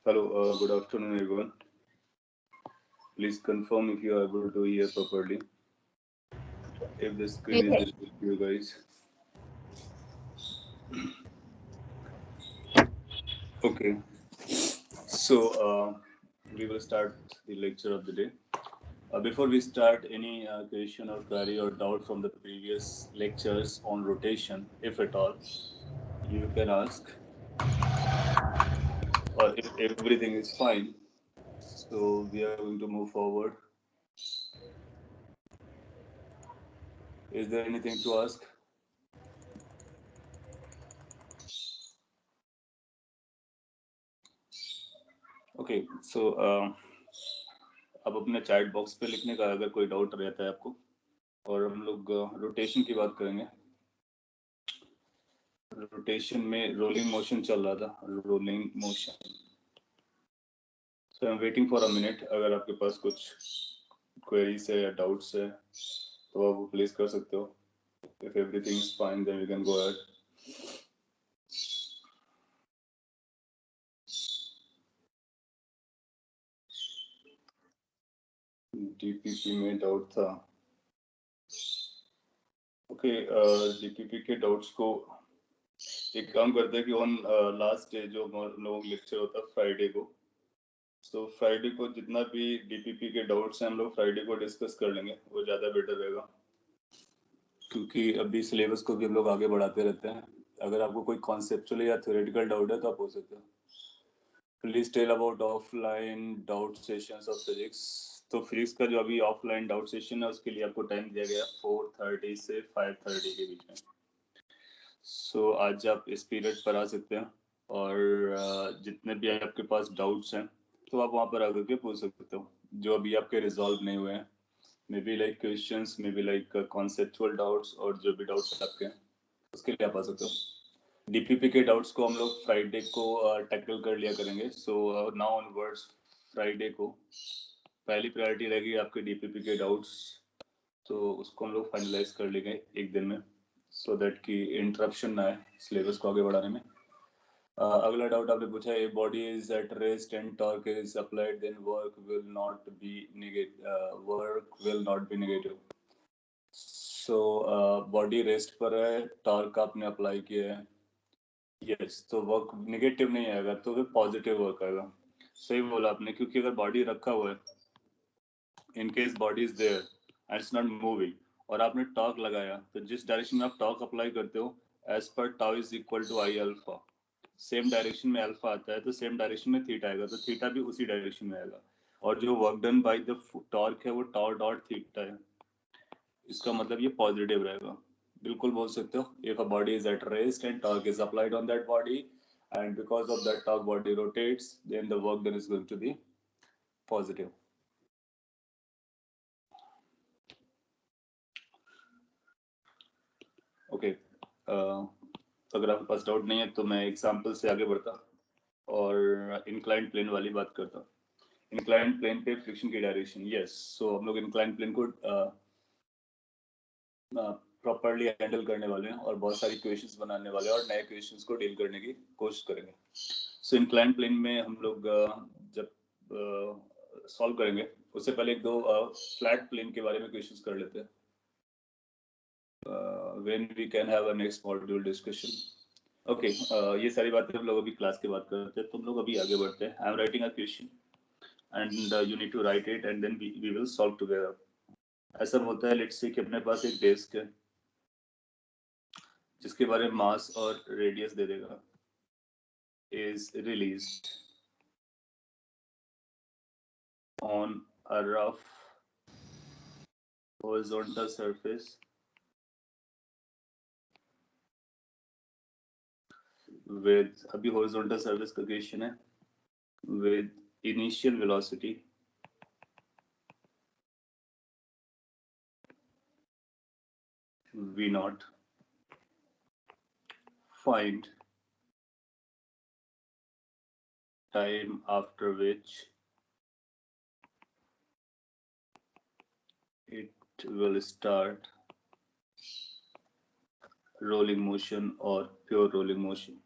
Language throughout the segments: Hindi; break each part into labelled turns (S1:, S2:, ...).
S1: Hello, good afternoon, everyone. Please confirm if you are able to hear properly. If the screen is
S2: Yeah.
S1: visible to you guys. Okay, so we will start the lecture of the day. Before we start, any question or query or doubt from the previous lectures on rotation, if at all, you can ask, or if everything is fine, so we are going to move forward. Is there anything to ask? Okay so अब अपने चैट बॉक्स पे लिखने का अगर कोई डाउट रहता है आपको और हम लोग रोटेशन की बात करेंगे रोटेशन में रोलिंग मोशन चल रहा था rolling motion so I am waiting for a minute अगर आपके पास कुछ क्वेरीज है या डाउट्स है तो आप वो प्लेस कर सकते हो if everything is fine then we can go ahead DPP में डाउट था ओके डीपीपी के डाउट्स को एक काम करते हैं कि ऑन लास्ट डे जो हम लोग लेक्चर होता है फ्राइडे को तो फ्राइडे को जितना भी डीपीपी के डाउट्स हैं हम लोग फ्राइडे को डिस्कस कर लेंगे वो ज़्यादा बेटर रहेगा क्योंकि अभी सिलेबस को भी हम लोग आगे बढ़ाते रहते हैं अगर आपको कोई कॉन्सेप्चुअल या थ्योरेटिकल डाउट है तो आप पूछ सकते हो please tell about offline doubt sessions of physics तो फिजिक्स का जो अभी ऑफलाइन डाउट सेशन है उसके लिए आपको टाइम दिया गया 4:30 से 5:30 के बीच में सो आज आप इस पीरियड पर आ सकते हैं और जितने भी आपके पास डाउट्स हैं तो आप वहाँ पर आकर के पूछ सकते हो जो अभी आपके रिजॉल्व नहीं हुए हैं may be like questions may be like conceptual doubts और जो भी डाउट्स आपके हैं उसके लिए आप आ सकते हो डीपीपी के डाउट्स को हम लोग फ्राइडे को टैकल कर लिया करेंगे सो नाउ ऑनवर्ड्स फ्राइडे को पहली प्रायोरिटी रहेगी आपके डीपीपी के डाउट्स तो उसको हम लोग फाइनलाइज कर लेंगे एक दिन में सो दैट कि इंटरप्शन ना आए सिलेबस को आगे बढ़ाने में अगला डाउट आपने पूछा है body is at rest and torque is applied then work will not be negative so body rest पर है टॉर्क आपने अप्लाई किया है यस तो वर्क नेगेटिव नहीं आएगा तो फिर पॉजिटिव वर्क आएगा सही बोला आपने क्योंकि अगर बॉडी रखा हुआ है in case body is there and it's not moving और आपने टॉर्क लगाया तो जिस डायरेक्शन में आप टॉर्क अप्लाई करते हो as per tau is equal to I alpha same direction में अल्फा आता है तो सेम डायरेक्शन में थीटा आएगा तो थीटा भी उसी डायरेक्शन में आएगा और जो work done by the torque है वो टॉर डॉट थीटा है इसका मतलब ये पॉजिटिव रहेगा बिल्कुल बोल सकते हो if a body is at rest and torque is applied on that body and because of that torque body rotates then the work done is going to be positive okay अगर आपके पास डाउट नहीं है तो मैं एग्जाम्पल से आगे बढ़ता और इंक्लाइंड प्लेन वाली बात करता इंक्लाइंड प्लेन पे फ्रिक्शन की डायरेक्शन यस सो हम लोग इंक्लाइंड प्लेन को प्रॉपरली हैंडल करने वाले हैं और बहुत सारी क्वेश्चंस बनाने वाले हैं और नए क्वेश्चंस को डील करने की कोशिश करेंगे सो इंक्लाइंड प्लेन में हम लोग जब सॉल्व करेंगे उससे पहले एक दो फ्लैट प्लेन के बारे में क्वेश्चंस कर लेते हैं when we can have a next module discussion okay ये सारी बातें हम लोग अभी क्लास के बाद करते हैं तो हम लोग अभी आगे बढ़ते हैं I am writing a question and you need to write it and then we will solve together ऐसा बोलता है लेट्स से कि अपने पास एक डिस्क है जिसके बारे में मास और रेडियस दे देगा is released on a rough horizontal surface with अभी horizontal surface का क्वेश्चन है with initial velocity v naught find time after which it will start rolling motion or pure rolling motion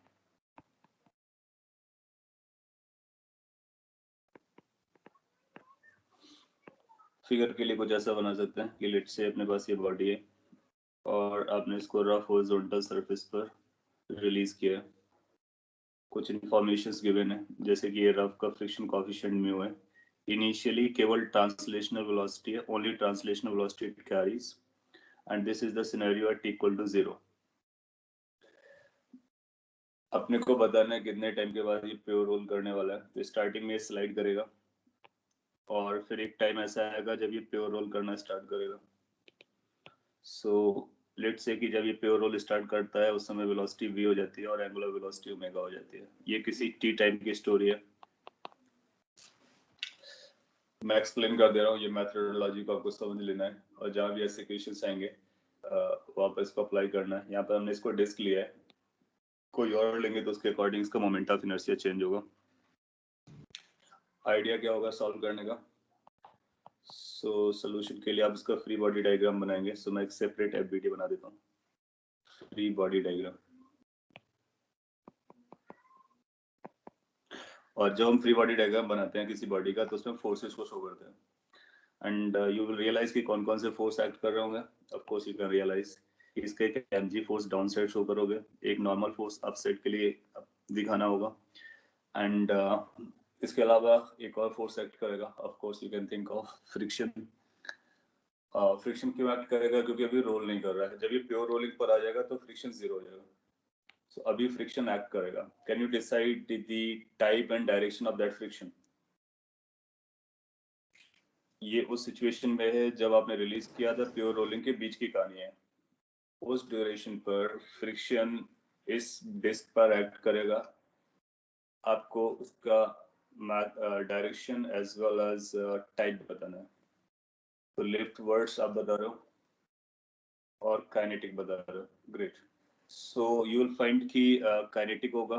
S1: figure के लिए कुछ ऐसा बना सकते हैं कि लेट से अपने पास ये बॉडी है और आपने इसको रफ हॉरिजॉन्टल सरफेस पर रिलीज किया है। कुछ इन्फॉर्मेशंस गिवन है जैसे कि ये रफ का फ्रिक्शन कोएफिशिएंट म्यू है। इनिशियली केवल ट्रांसलेशनल वेलोसिटी है, only translational velocity it carries, and this is the scenario at equal to 0। अपने को बताना है कितने टाइम के बाद ये प्योर रोल करने वाला है। तो स्टार्टिंग में स्लाइड करेगा और फिर एक टाइम ऐसा आएगा जब ये प्योर रोल करना स्टार्ट करेगा। सो लेट से कि जब ये प्योर रोल स्टार्ट करता है उस समय वेलोसिटी v हो जाती है और एंगुलर वेलोसिटी ओमेगा हो जाती है। ये किसी टी टाइम की स्टोरी है, मैं एक्सप्लेन कर दे रहा हूँ। ये मेथडोलॉजी को आपको समझ लेना है और जहाँ भी ऐसे क्वेश्चंस आएंगे वापस को अप्लाई करना है। यहाँ पर हमने इसको डिस्क लिया है, कोई और लेंगे तो उसके अकॉर्डिंग इसका मोमेंट ऑफ इनर्शिया चेंज होगा। आइडिया क्या होगा सॉल्व करने का? सो सोल्यूशन के लिए आप इसका फ्री बॉडी डायग्राम बनाएंगे। सो मैं एक सेपरेट एफबीडी बना देता हूँ, फ्री बॉडी डायग्राम। और जब हम फ्री बॉडी डायग्राम बनाते हैं किसी बॉडी का तो उसमें फोर्सेस को शो करते हैं एंड यू विल रियलाइज कि कौन कौन से फोर्स एक्ट कर रहे होंगे। Of course you can realize इसका एक mg force down side show करोगे, एक नॉर्मल फोर्स अप साइड के लिए दिखाना होगा एंड इसके अलावा एक और फोर्स एक्ट करेगा। Of course you can think of friction. Friction क्यों एक्ट करेगा? क्योंकि अभी रोल नहीं कर रहा है। जब ये प्योर रोलिंग पर आ जाएगा तो फ्रिक्शन जीरो हो जाएगा। सो अभी फ्रिक्शन एक्ट करेगा। Can you decide the type and direction of that friction? ये उस सिचुएशन में है जब आपने रिलीज किया था, प्योर रोलिंग के बीच की कहानी है। उस ड्यूरेशन पर फ्रिक्शन इस डिस्क पर एक्ट करेगा। आपको उसका direction as well as type बताना है। तो लिफ्ट वर्ड्स आप बता रहे हो और काइनेटिक बता रहे हो, great. So you will find कि काइनेटिक होगा।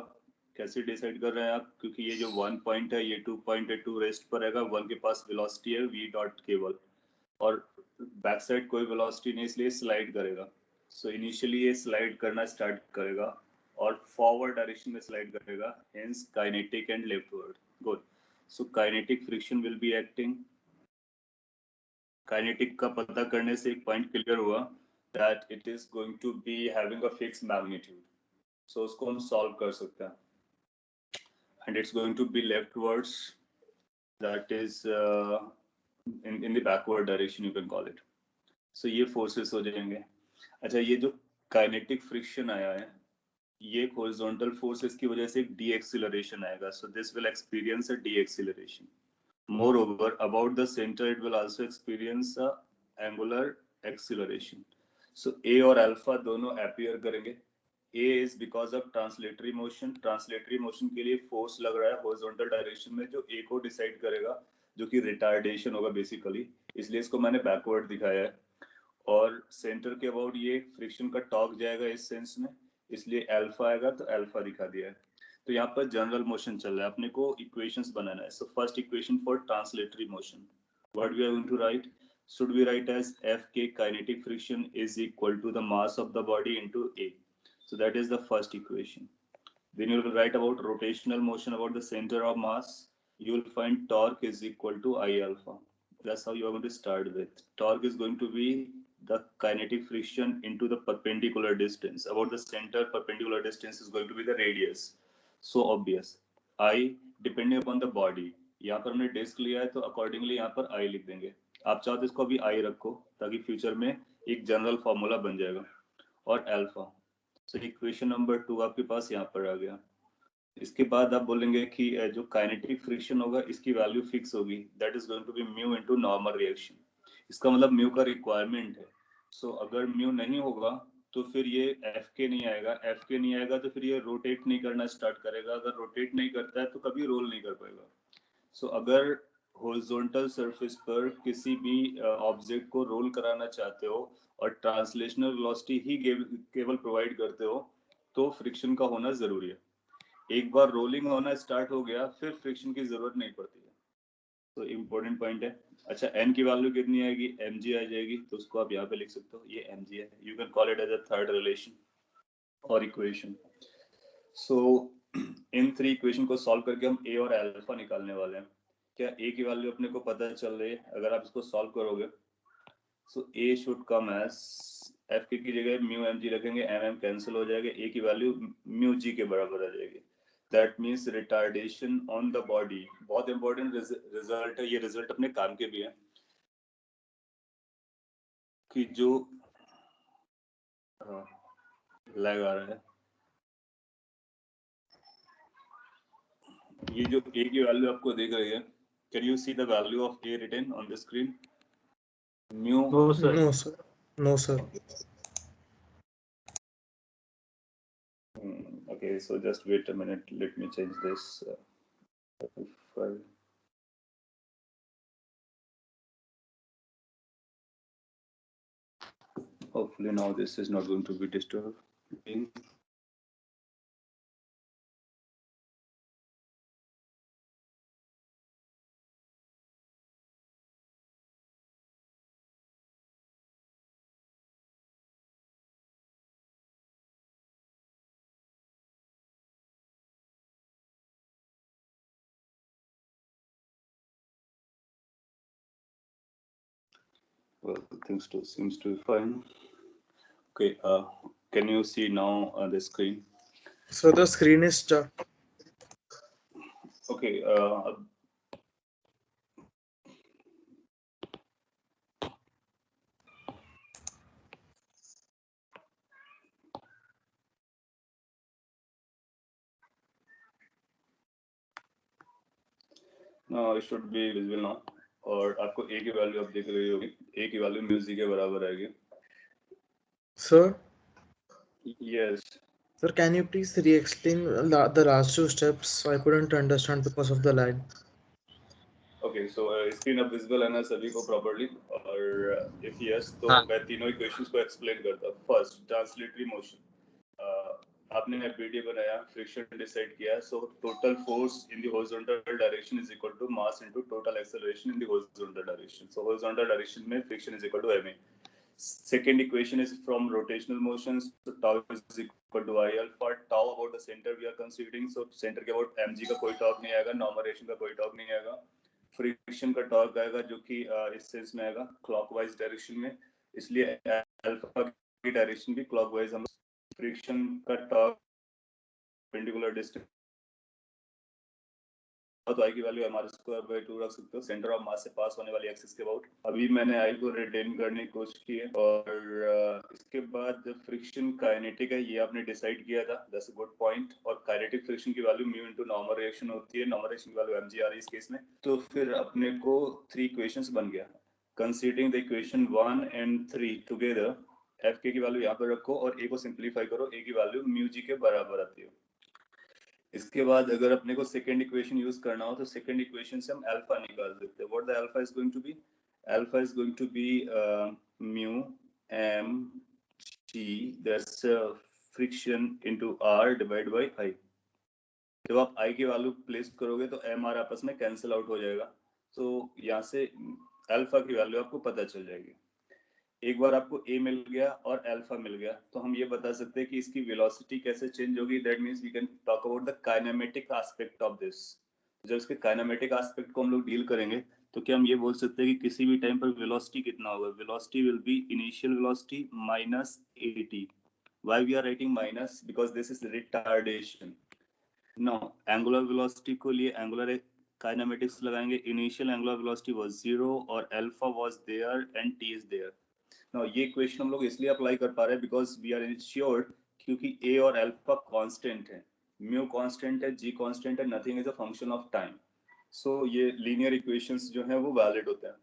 S1: कैसे डिसाइड कर रहे हैं आप? क्योंकि ये जो 1 पॉइंट है ये 2 पॉइंट है, 2 रेस्ट पर रहेगा, 1 के पास वेलोसिटी है v डॉट केवल और बैक साइड कोई वेलोसिटी नहीं, इसलिए स्लाइड करेगा। सो इनिशियली ये स्लाइड करना स्टार्ट करेगा और फॉरवर्ड डायरेक्शन में स्लाइड करेगा, hence kinetic and leftward. Good. So kinetic friction will be acting. Kinetic का पता करने से एक पॉइंट क्लियर हुआ that it is going to be having a fixed magnitude. So उसको हम solve कर सकते हैं and it's going to be leftwards, that is in the backward direction you can call it. So ये forces हो जाएंगे। अच्छा, ये जो kinetic friction आया है ये एक horizontal force, इसकी वजह से एक de-acceleration आएगा। So this will experience a de-acceleration. Moreover, about the center it will also experience a angular acceleration. So A और alpha दोनों appear करेंगे। A is because of translatory motion. Translatory motion के लिए force लग रहा है horizontal direction में जो A को decide करेगा, जो कि retardation होगा basically, इसलिए इसको मैंने backward दिखाया है। और center के about ये friction का torque जाएगा इस sense में, इसलिए alpha आएगा तो alpha दिखा दिया है। तो यहाँ पर जनरल मोशन चल रहा है, अपने को इक्वेशंस बनाना है। So first equation for translatory motion, what we are going to write? should we write as Fk kinetic friction is equal to the mass of the body into A. So that is the first equation. Then you will write about rotational motion, about the center of mass. You will find torque is equal to I alpha. That's how you are going to start with. Torque is going to be the kinetic friction into the perpendicular distance. About the center, perpendicular distance is going to be the radius. So obvious. I depending upon the body. यहाँ पर हमने डिस्क लिया है तो अकॉर्डिंगली यहाँ पर आई लिख देंगे। आप चाहो तो इसको अभी आई रखो ताकि फ्यूचर में एक जनरल फॉर्मूला बन जाएगा। और अल्फा, सो इक्वेशन नंबर 2 आपके पास यहाँ पर आ गया। इसके बाद आप बोलेंगे कि जो काइनेटिक फ्रिक्शन होगा इसकी वैल्यू फिक्स होगी, that is going to be mu into normal reaction. इसका मतलब म्यू का रिक्वायरमेंट है। सो अगर म्यू नहीं होगा तो फिर ये एफ के नहीं आएगा, एफ के नहीं आएगा तो फिर ये रोटेट नहीं करना स्टार्ट करेगा। अगर रोटेट नहीं करता है तो कभी रोल नहीं कर पाएगा। सो अगर हॉरिजॉन्टल सरफेस पर किसी भी ऑब्जेक्ट को रोल कराना चाहते हो और ट्रांसलेशनल वेलोसिटी ही केवल प्रोवाइड करते हो तो फ्रिक्शन का होना जरूरी है। एक बार रोलिंग होना स्टार्ट हो गया फिर फ्रिक्शन की जरूरत नहीं पड़ती है। तो इम्पोर्टेंट पॉइंट है। अच्छा, एन की वैल्यू कितनी आएगी? mg आ जाएगी, तो उसको आप यहाँ पे लिख सकते हो, ये mg है। You can call it as a third relation और इक्वेशन। सो इन 3 इक्वेशन को सॉल्व करके हम a और अल्फा निकालने वाले हैं। क्या ए की वैल्यू अपने को पता चल रही है? अगर आप इसको सॉल्व करोगे सो ए शुड कम एज एफ की जगह म्यू एम जी रखेंगे, एम एम कैंसिल हो जाएगा, ए की वैल्यू म्यू जी के बराबर आ जाएगी। That means retardation on the body. बहुत इंपॉर्टेंट रिजल्ट है, ये रिजल्ट अपने काम के भी है कि जो लैग आ रहा है, ये जो ए की वैल्यू आपको दिख रही है, can you see the value of a written on the screen? Mu
S2: No, sir.
S3: No, sir. No, sir.
S1: okay, so just wait a minute, let me change this file. Hopefully now this is not going to be disturbing. Well, things seems to be fine. Okay, can you see now the screen?
S3: So the screen is stuck.
S1: Okay, no, it should be visible now. और आपको a की वैल्यू आप देख रही होगी, a की वैल्यू म्यूजिक के बराबर आएगी।
S3: Sir?
S1: Yes.
S3: Sir, can you please re-explain the last two steps? I couldn't understand because of the lag.
S1: Okay, so screen अब visible है ना सभी को properly? और if yes, तो मैं तीनों equations को explain करता हूँ। First, translatory motion. आपने वीडियो बनाया, फ्रिक्शन डिसाइड किया, so total force in the horizontal direction is equal to mass into total acceleration in the horizontal direction. So horizontal direction में friction is equal to ma। Second equation is from rotational motions, so tau is equal to I alpha. Tau about the center we are considering, so center के about mg का कोई टॉर्क नहीं आएगा, नॉर्मल का कोई टॉर्क नहीं आएगा, फ्रिक्शन का टॉर्क आएगा जो कि इस सेंस में आएगा क्लॉकवाइज डायरेक्शन में, इसलिए अल्फा की डायरेक्शन भी क्लॉकवाइज हम फ्रिक्शन का टॉर्क पेंडिकुलर डिस्टेंस तो आई की वैल्यू mr स्क्वायर बाय 2 रख सकते हो, सेंटर ऑफ मास से पास होने वाली एक्सिस के अबाउट। अभी मैंने आई को रिटेन करने की कोशिश की है। और इसके बाद फ्रिक्शन काइनेटिक है, ये आपने डिसाइड किया था, दैट्स अ गुड पॉइंट। और काइनेटिक फ्रिक्शन की value mu into normal reaction होती है, नॉर्मल रिएक्शन की वैल्यू mg आ रही है इस केस में। तो फिर अपने को 3 इक्वेशंस बन गया। Considering the equation 1 and 3 together, F के की वैल्यू यहाँ पर रखो और ए को सिंप्लीफाई करो, ए की वैल्यू म्यू जी के बराबर आती है। इसके बाद अगर अपने को सेकंड इक्वेशन यूज करना हो तो सेकंड इक्वेशन से हम अल्फा निकाल सकते हैं। What the alpha is going to be? Alpha is going to be mu M g, that's friction into r divide by I. जब आप आई की वैल्यू प्लेस करोगे तो एम आर आपस में कैंसिल आउट हो जाएगा, तो यहाँ से अल्फा की वैल्यू आपको पता चल जाएगी। एक बार आपको a मिल गया और अल्फा मिल गया तो हम ये बता सकते हैं कि इसकी वेलोसिटी कैसे चेंज होगी। That means we can talk about the kinematic aspect of this. जब इसके काइनेमेटिक एस्पेक्ट को हम लोग डील करेंगे तो क्या हम ये बोल सकते हैं कि किसी भी टाइम पर वेलोसिटी कितना होगा? Velocity will be initial velocity minus at। Why we are writing minus? Because this is retardation. No, angular velocity को लिए एंगुलर काइनेमेटिक्स लगाएंगे, इनिशियल एंगुलर वेलोसिटी वाज 0 और alpha was there and t is there. Now, ये क्वेश्चन हम लोग इसलिए अप्लाई कर पा रहे हैं बिकॉज वी आर इंश्योर्ड, क्योंकि ए और अल्फा कांस्टेंट है, म्यू कांस्टेंट है, जी कांस्टेंट है, nothing is a function of time. So ये लीनियर इक्वेशंस जो है वो वैलिड होते हैं।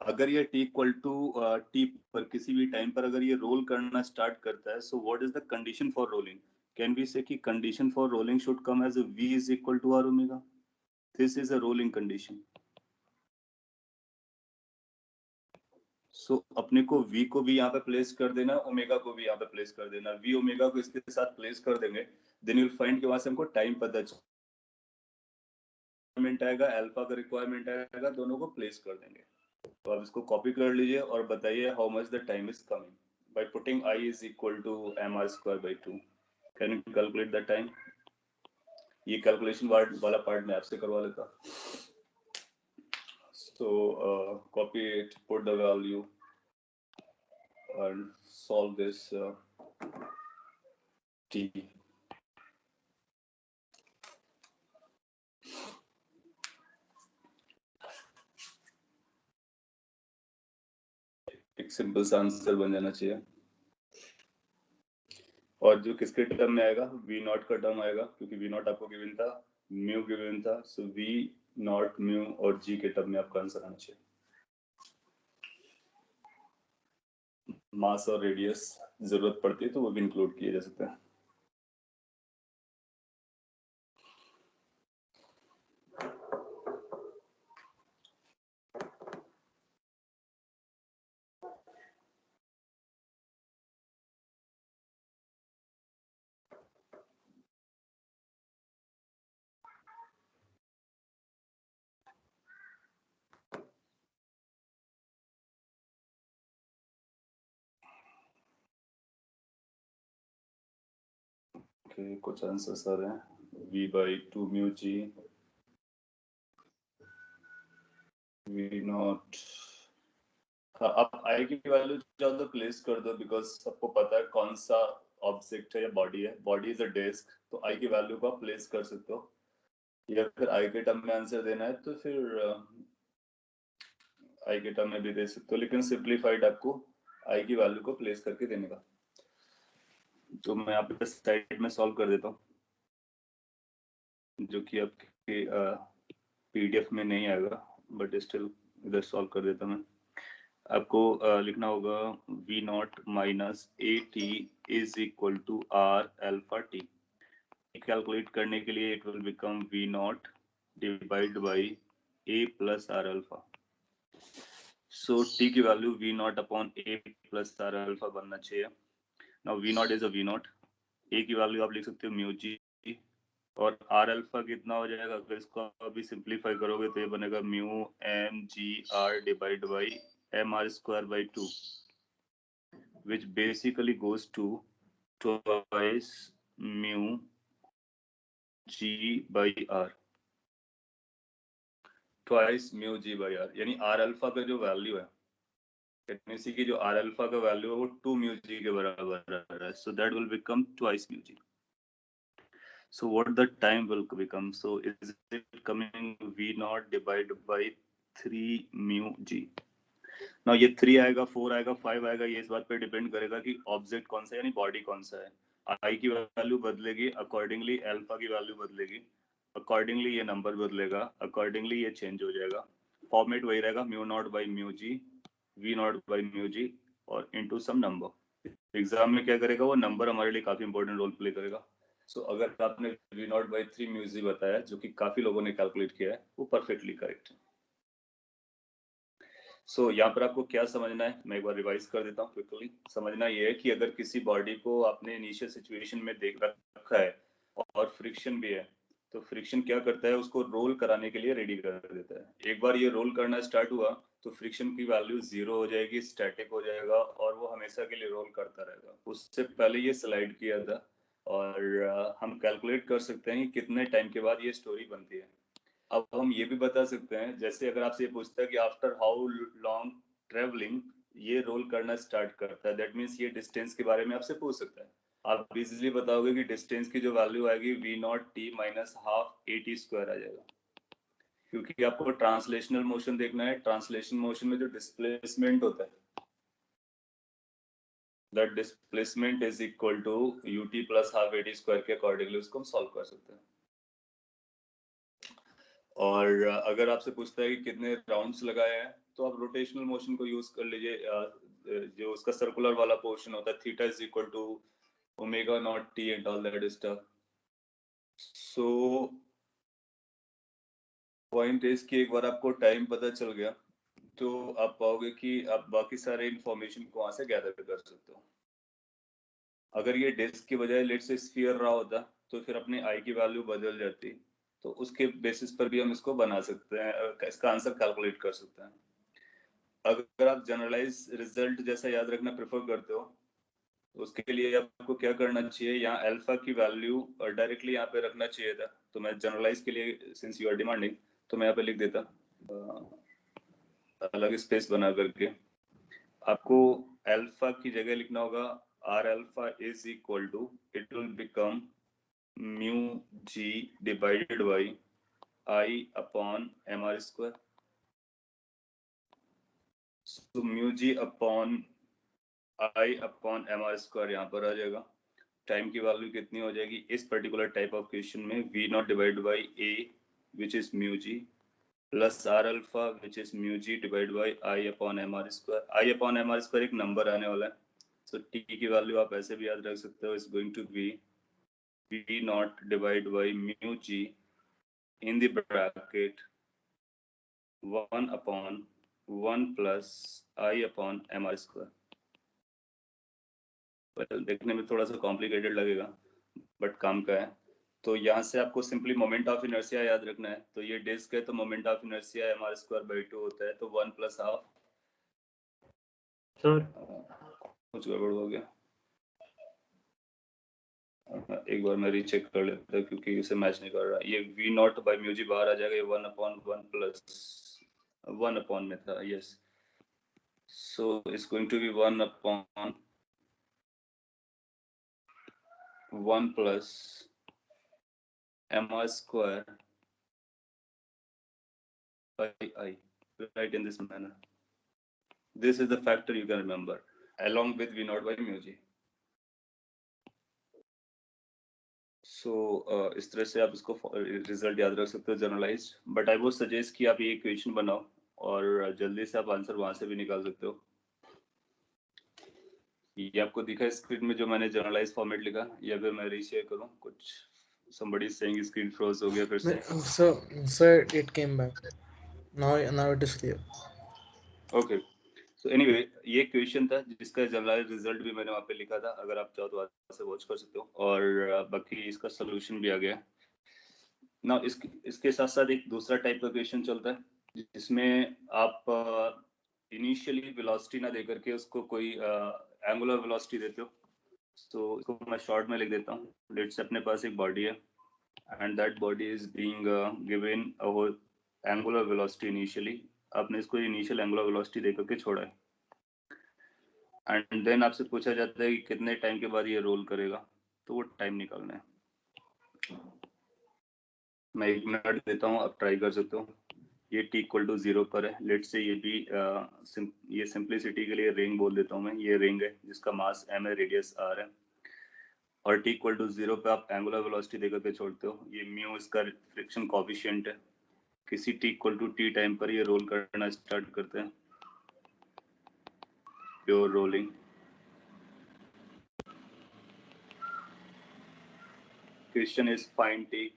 S1: अगर ये t इक्वल टू टी पर किसी भी टाइम पर अगर ये रोल करना स्टार्ट करता है, so what is the condition for rolling? Can we say कि condition for rolling should come as v is equal to r omega. This is a rolling condition. So अपने को v को भी यहाँ पे प्लेस कर देना, ओमेगा को भी यहाँ पे प्लेस कर देना। v ओमेगा को इसके साथ प्लेस कर देंगे, देन यू विल फाइंड कि वहां से हमको टाइम पता रिक्वायरमेंट आएगा, अल्फा का रिक्वायरमेंट आएगा, दोनों को प्लेस कर देंगे। तो आप इसको कॉपी कर लीजिए और बताइए how much the time is coming by putting i is equal to mr square by 2। Can you calculate the time? ये कैलकुलेशन वाला पार्ट मैं आपसे करवा लेता। So copy it, put the value, and solve this t. एक सिंपल सा आंसर बन जाना चाहिए। और जो किसके टर्म में आएगा, वी नॉट का टर्म आएगा, क्योंकि वी नॉट आपको गिवन था, म्यू गिवन था, सो वी नॉट म्यू और जी के टर्म में आपका आंसर आना चाहिए। मास और रेडियस जरूरत पड़ती है तो वो भी इंक्लूड किए जा सकते हैं। Okay, कुछ आंसर्स आ रहे हैं। v by 2 mu g, v naught. हाँ, आप आई की वैल्यू चाहो तो प्लेस कर दो, बिकॉज सबको पता है कौन सा ऑब्जेक्ट है या बॉडी है। बॉडी इज अ डिस्क, तो आई की वैल्यू को आप प्लेस कर सकते हो, या फिर आई के टर्म में आंसर देना है तो फिर आई के टर्म में भी दे सकते हो, लेकिन सिंप्लीफाइड आपको आई की वैल्यू को प्लेस करके देने का। तो मैं यहाँ पे साइड में सॉल्व कर देता हूँ, जो कि आपके पीडीएफ में नहीं आएगा, बट स्टिल इधर सॉल्व कर देता मैं। आपको लिखना होगा v naught minus a t is equal to r alpha t. Calculate करने के लिए it will become v naught divide by a plus r alpha. So t की वैल्यू v not upon a plus r alpha बनना चाहिए। Now v naught is a v naught, a की वैल्यू आप लिख सकते हो म्यू जी, और आर अल्फा कितना हो जाएगा, अगर इसको अभी सिंप्लीफाई करोगे तो ये बनेगा mu M g r divide by m are square by 2, which basically goes to twice mu g by r, twice mu g by r, यानी r अल्फा का जो वैल्यू है, टेक्निसी की जो r अल्फा का वैल्यू है वो 2 mu g के बराबर आ रहा है, so that will become twice mu g. So what the time will become? So is it coming v naught divided by 3 mu g? Now ये 3 आएगा, 4 आएगा, 5 आएगा, ये इस बात पे डिपेंड करेगा कि ऑब्जेक्ट कौन सा है, यानी बॉडी कौन सा है। आई की वैल्यू बदलेगी, अकॉर्डिंगली अल्फा की वैल्यू बदलेगी, अकॉर्डिंगली ये नंबर बदलेगा, अकॉर्डिंगली ये चेंज हो जाएगा। फॉर्मेट वही रहेगा, mu naught by mu g, v naught by mu g और इनटू सम नंबर। एग्जाम में क्या करेगा, वो नंबर हमारे लिए काफी इंपॉर्टेंट रोल प्ले करेगा। सो अगर आपने we naught by 3 mu G बताया, जो कि काफी लोगों ने कैलकुलेट किया है, वो परफेक्टली करेक्ट है। सो यहाँ पर आपको क्या समझना है, मैं एक बार रिवाइज कर देता हूँ क्विकली। समझना ये है कि अगर किसी बॉडी को आपने इनिशियल सिचुएशन में देख रखा है और फ्रिक्शन भी है, तो फ्रिक्शन क्या करता है, उसको रोल कराने के लिए रेडी कर देता है। एक बार ये रोल करना स्टार्ट हुआ तो फ्रिक्शन की वैल्यू 0 हो जाएगी, स्टैटिक हो जाएगा और वो हमेशा के लिए रोल करता रहेगा। उससे पहले ये स्लाइड किया था और हम कैलकुलेट कर सकते हैं कि कितने टाइम के बाद ये स्टोरी बनती है। अब हम ये भी बता सकते हैं, जैसे अगर आपसे ये पूछता है कि आफ्टर हाउ लॉन्ग ट्रेवलिंग ये रोल करना स्टार्ट करता है, दैट मीन्स ये डिस्टेंस के बारे में आपसे पूछ सकता है। आप इजीली बताओगे कि डिस्टेंस की जो वैल्यू आएगी v naught t minus half a t square आ जाएगा, क्योंकि आपको ट्रांसलेशनल मोशन देखना है। ट्रांसलेशन मोशन में जो डिस्प्लेसमेंट होता है, that displacement is equal to u t plus half a t square के अकॉर्डिंगली उसको हम सॉल्व कर सकते हैं। और अगर आपसे पूछता है कि कितने राउंड्स लगाए हैं, तो आप रोटेशनल मोशन को यूज कर लीजिए। जो उसका सर्कुलर वाला पोर्शन होता है, theta is equal to omega naught t and all that stuff. So point is कि एक बार आपको टाइम पता चल गया तो आप पाओगे कि आप बाकी सारे इंफॉर्मेशन को वहां से गैदर कर सकते हो। अगर ये डिस्क की बजाय लेट्स से स्फीयर रहा होता तो फिर अपने आई की वैल्यू बदल जाती, तो उसके बेसिस पर भी हम इसको बना सकते हैं, इसका आंसर कैलकुलेट कर सकते हैं। अगर आप जनरलाइज रिजल्ट जैसा याद रखना प्रेफर करते हो, तो उसके लिए आपको क्या करना चाहिए, यहाँ अल्फा की वैल्यू डायरेक्टली यहाँ पे रखना चाहिए था। तो मैं जनरलाइज के लिए, सिंस यू आर डिमांडिंग, तो मैं यहाँ पे लिख देता अलग स्पेस बना करके आपको अल्फा की जगह लिखना होगा r alpha is equal to, it will become mu g divided by I upon M R square. So mu g upon I upon M R square यहाँ पर आ जाएगा। टाइम की वैल्यू कितनी हो जाएगी इस पर्टिकुलर टाइप ऑफ क्वेश्चन में, we not divide by a which is mu g plus r alpha which is mu g divide by I upon M R square. I upon M R square एक नंबर आने वाला है, सो टी की वैल्यू आप ऐसे भी याद रख सकते हो, is going to be v not divide by mu ji in the bracket 1 upon 1 plus I upon M R square. Well देखने में थोड़ा सा कॉम्प्लिकेटेड लगेगा बट काम का है। तो यहाँ से आपको सिंपली मोमेंट ऑफ इनर्शिया याद रखना है। तो ये डिस्क है तो moment of inertia M are square by 2 होता है, तो 1 प्लस हाफ।
S2: सर
S1: कुछ गड़बड़ हो गया, एक बार मैं रीचेक कर लेता हूँ क्योंकि इसे मैच नहीं कर रहा। ये वी नॉट बाई म्यू जी बाहर आ जाएगा, ये 1 अपॉन 1 प्लस 1 अपॉन में था, yes. So it's going to be 1 upon 1 plus M are square by I, right in this manner. This is the factor you can remember along with V naught by mu g. So इस तरह से आप इसको रिजल्ट याद रख सकते हो generalised, but I would suggest कि आप ये इक्वेशन बनाओ और जल्दी से आप आंसर वहां से भी निकाल सकते हो। ये आपको दिखा स्क्रीन में जो मैंने जनरलाइज फॉर्मेट लिखा, या फिर मैं रीशेयर करूं? कुछ somebody is saying screen froze हो गया फिर से।
S3: Sir, it came back. Now it is clear.
S1: Okay so anyway ये क्वेश्चन था जिसका जनरल रिजल्ट भी मैंने वहाँ पे लिखा था, अगर आप चाहो तो वहाँ से वॉच कर सकते हो, और बाकी इसका सोल्यूशन भी आ गया। ना इसके साथ साथ एक दूसरा टाइप का क्वेश्चन चलता है जिसमें आप इनिशियली वेलोसिटी ना देकर के उसको कोई एंगुलर वेलोसिटी देते हो। तो इसको मैं शॉर्ट में लिख देता हूँ। लेट्स से अपने पास एक बॉडी है and that body is being given a angular velocity initially. आपने इसको इनिशियल एंगुलर वेलोसिटी देकर के छोड़ा है एंड देन आपसे पूछा जाता है कि कितने टाइम के बाद ये रोल करेगा, तो वो टाइम निकालना है। मैं 1 मिनट देता हूँ, आप ट्राई कर सकते हो। ये t इक्वल टू 0 पर है। लेट से ये भी ये सिंप्लिसिटी के लिए रिंग बोल देता हूँ मैं। ये रिंग है जिसका मास m है, रेडियस r है, और t इक्वल टू 0 पे आप एंगुलर वेलोसिटी देकर के छोड़ते हो। ये म्यू इसका फ्रिक्शन कोएफिशिएंट है। किसी t equal to t time पर ये रोल करना स्टार्ट करते हैं, pure rolling. Question is find t।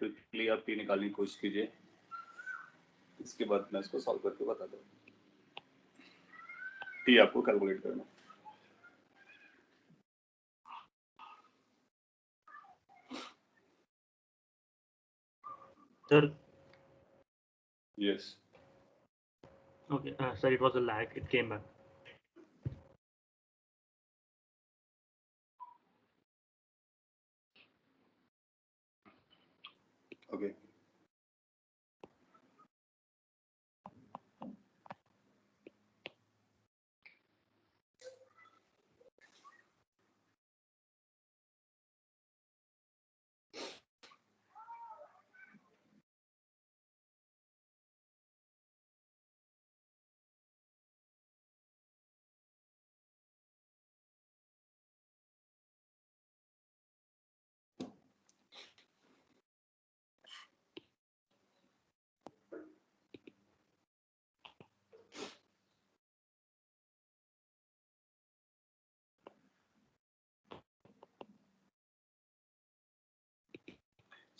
S1: Quickly आप t निकालने की कोशिश कीजिए, इसके बाद मैं इसको सॉल्व करके बताता हूँ। t आपको कैलकुलेट करना है।
S2: sir,
S1: Yes.
S2: okay, sir, it was a lag, it came back.
S1: Okay.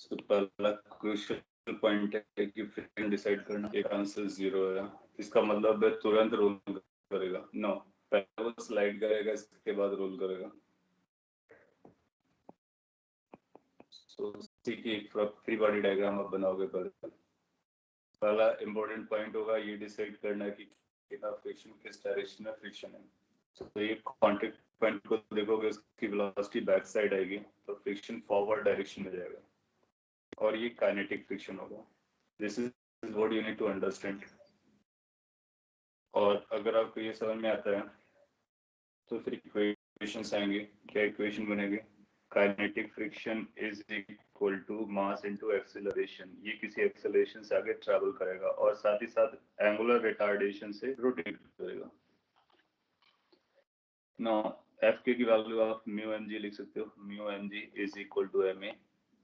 S1: So पहला क्रूशियल पॉइंट है कि फ्रिक्शन डिसाइड करना। एक आंसर 0 है, इसका मतलब है तुरंत रोल करेगा। नो, पहले वो स्लाइड करेगा, इसके बाद रोल करेगा। सो इसी की एक फ्री बॉडी डायग्राम आप बनाओगे। पहला इंपॉर्टेंट पॉइंट होगा ये डिसाइड करना कि कितना फ्रिक्शन किस डायरेक्शन में फ्रिक्शन है। तो ये कांटेक्ट पॉइंट को देखोगे, उसकी वेलोसिटी बैक साइड आएगी, तो फ्रिक्शन फॉरवर्ड डायरेक्शन में जाएगा और ये काइनेटिक फ्रिक्शन होगा। This is what you need to understand. और अगर आपको ये समझ में आता है तो फिर इक्वेशंस आएंगे। क्या इक्वेशन बनेगी? Kinetic friction is equal to mass into acceleration. ये किसी एक्सेलरेशन से आगे ट्रैवल करेगा और साथ ही साथ एंगुलर रिटार्डेशन से रोटेट करेगा। नाउ एफ के की वैल्यू आप म्यू एम जी लिख सकते हो। Mu M g is equal to m a.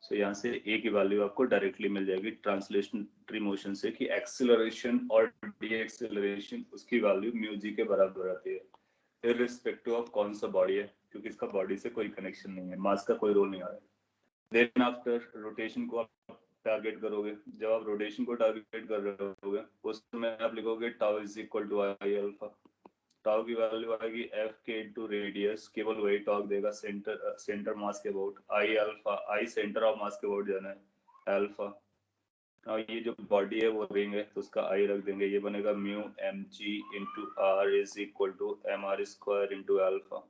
S1: So यहाँ से ए की वैल्यू आपको डायरेक्टली मिल जाएगी ट्रांसलेशनरी मोशन से कि एक्सेलरेशन और डी एक्सेलरेशन उसकी वैल्यू म्यू जी के बराबर आती है इररिस्पेक्टिव ऑफ कौन सा बॉडी है, क्योंकि इसका बॉडी से कोई कनेक्शन नहीं है, मास का कोई रोल नहीं आ रहा है। देन आफ्टर रोटेशन को आप टारगेट करोगे। जब आप रोटेशन को टारगेट कर रहे होगे उस समय आप लिखोगे tau is equal to I alpha. Tau की वैल्यू आएगी एफ के इनटू रेडियस, केवल वही टॉर्क देगा सेंटर मास के about. I alpha, I centre of mass के अबाउट जाना है अल्फा। और ये जो बॉडी है वो रिंग है तो उसका आई रख देंगे, ये बनेगा mu M G into R is equal to M are square into alpha.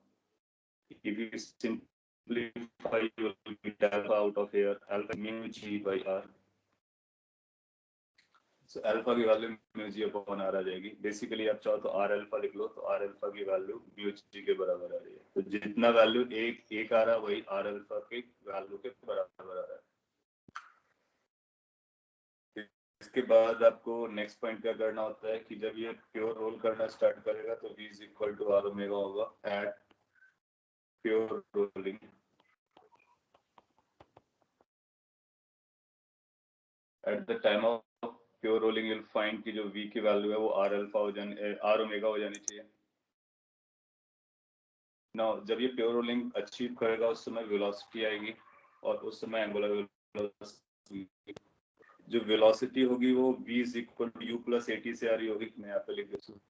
S1: If you simplify, you will get alpha out of here, alpha mu g by r. So alpha की value mu g upon r आ जाएगी। बेसिकली आप चाहो तो r alpha लिख लो, तो r alpha की वैल्यू mu g के बराबर आ रही है। तो जितना वैल्यू एक आ रहा है वही r alpha के वैल्यू के बराबर आ रहा है। इसके बाद आपको नेक्स्ट पॉइंट क्या करना होता है कि जब ये प्योर रोल करना स्टार्ट करेगा तो v is equal to r omega होगा at pure rolling. At the time of pure rolling, you'll find कि जो v की वैल्यू है वो r alpha हो जानी, r omega हो जानी चाहिए। Now जब ये pure rolling अचीव करेगा उस समय वेलोसिटी आएगी और उस समय एंगुलर वेलोसिटी, जो वेलोसिटी होगी वो v is equal to u plus at से आ रही होगी। मैं यहाँ पे लिख देता हूँ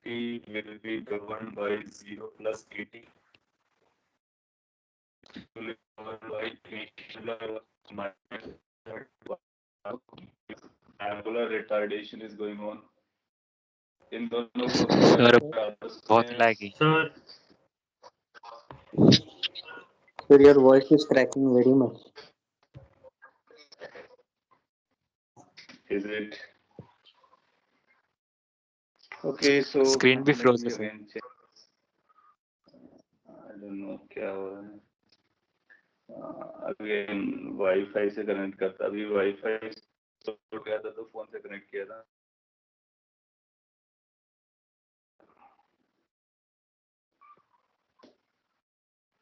S1: velocity will be governed by 0 plus at angular retardation is going on। इन दोनों को
S4: सर बहुत लैगी।
S2: Sir,
S5: your voice is cracking very much.
S1: Is it? Okay, so
S4: Screen भी froze है, sir.
S1: I don't know क्या हो रहा है। अगेन वाईफाई से कनेक्ट करता, अभी वाईफाई टूट गया था तो फोन से कनेक्ट किया था।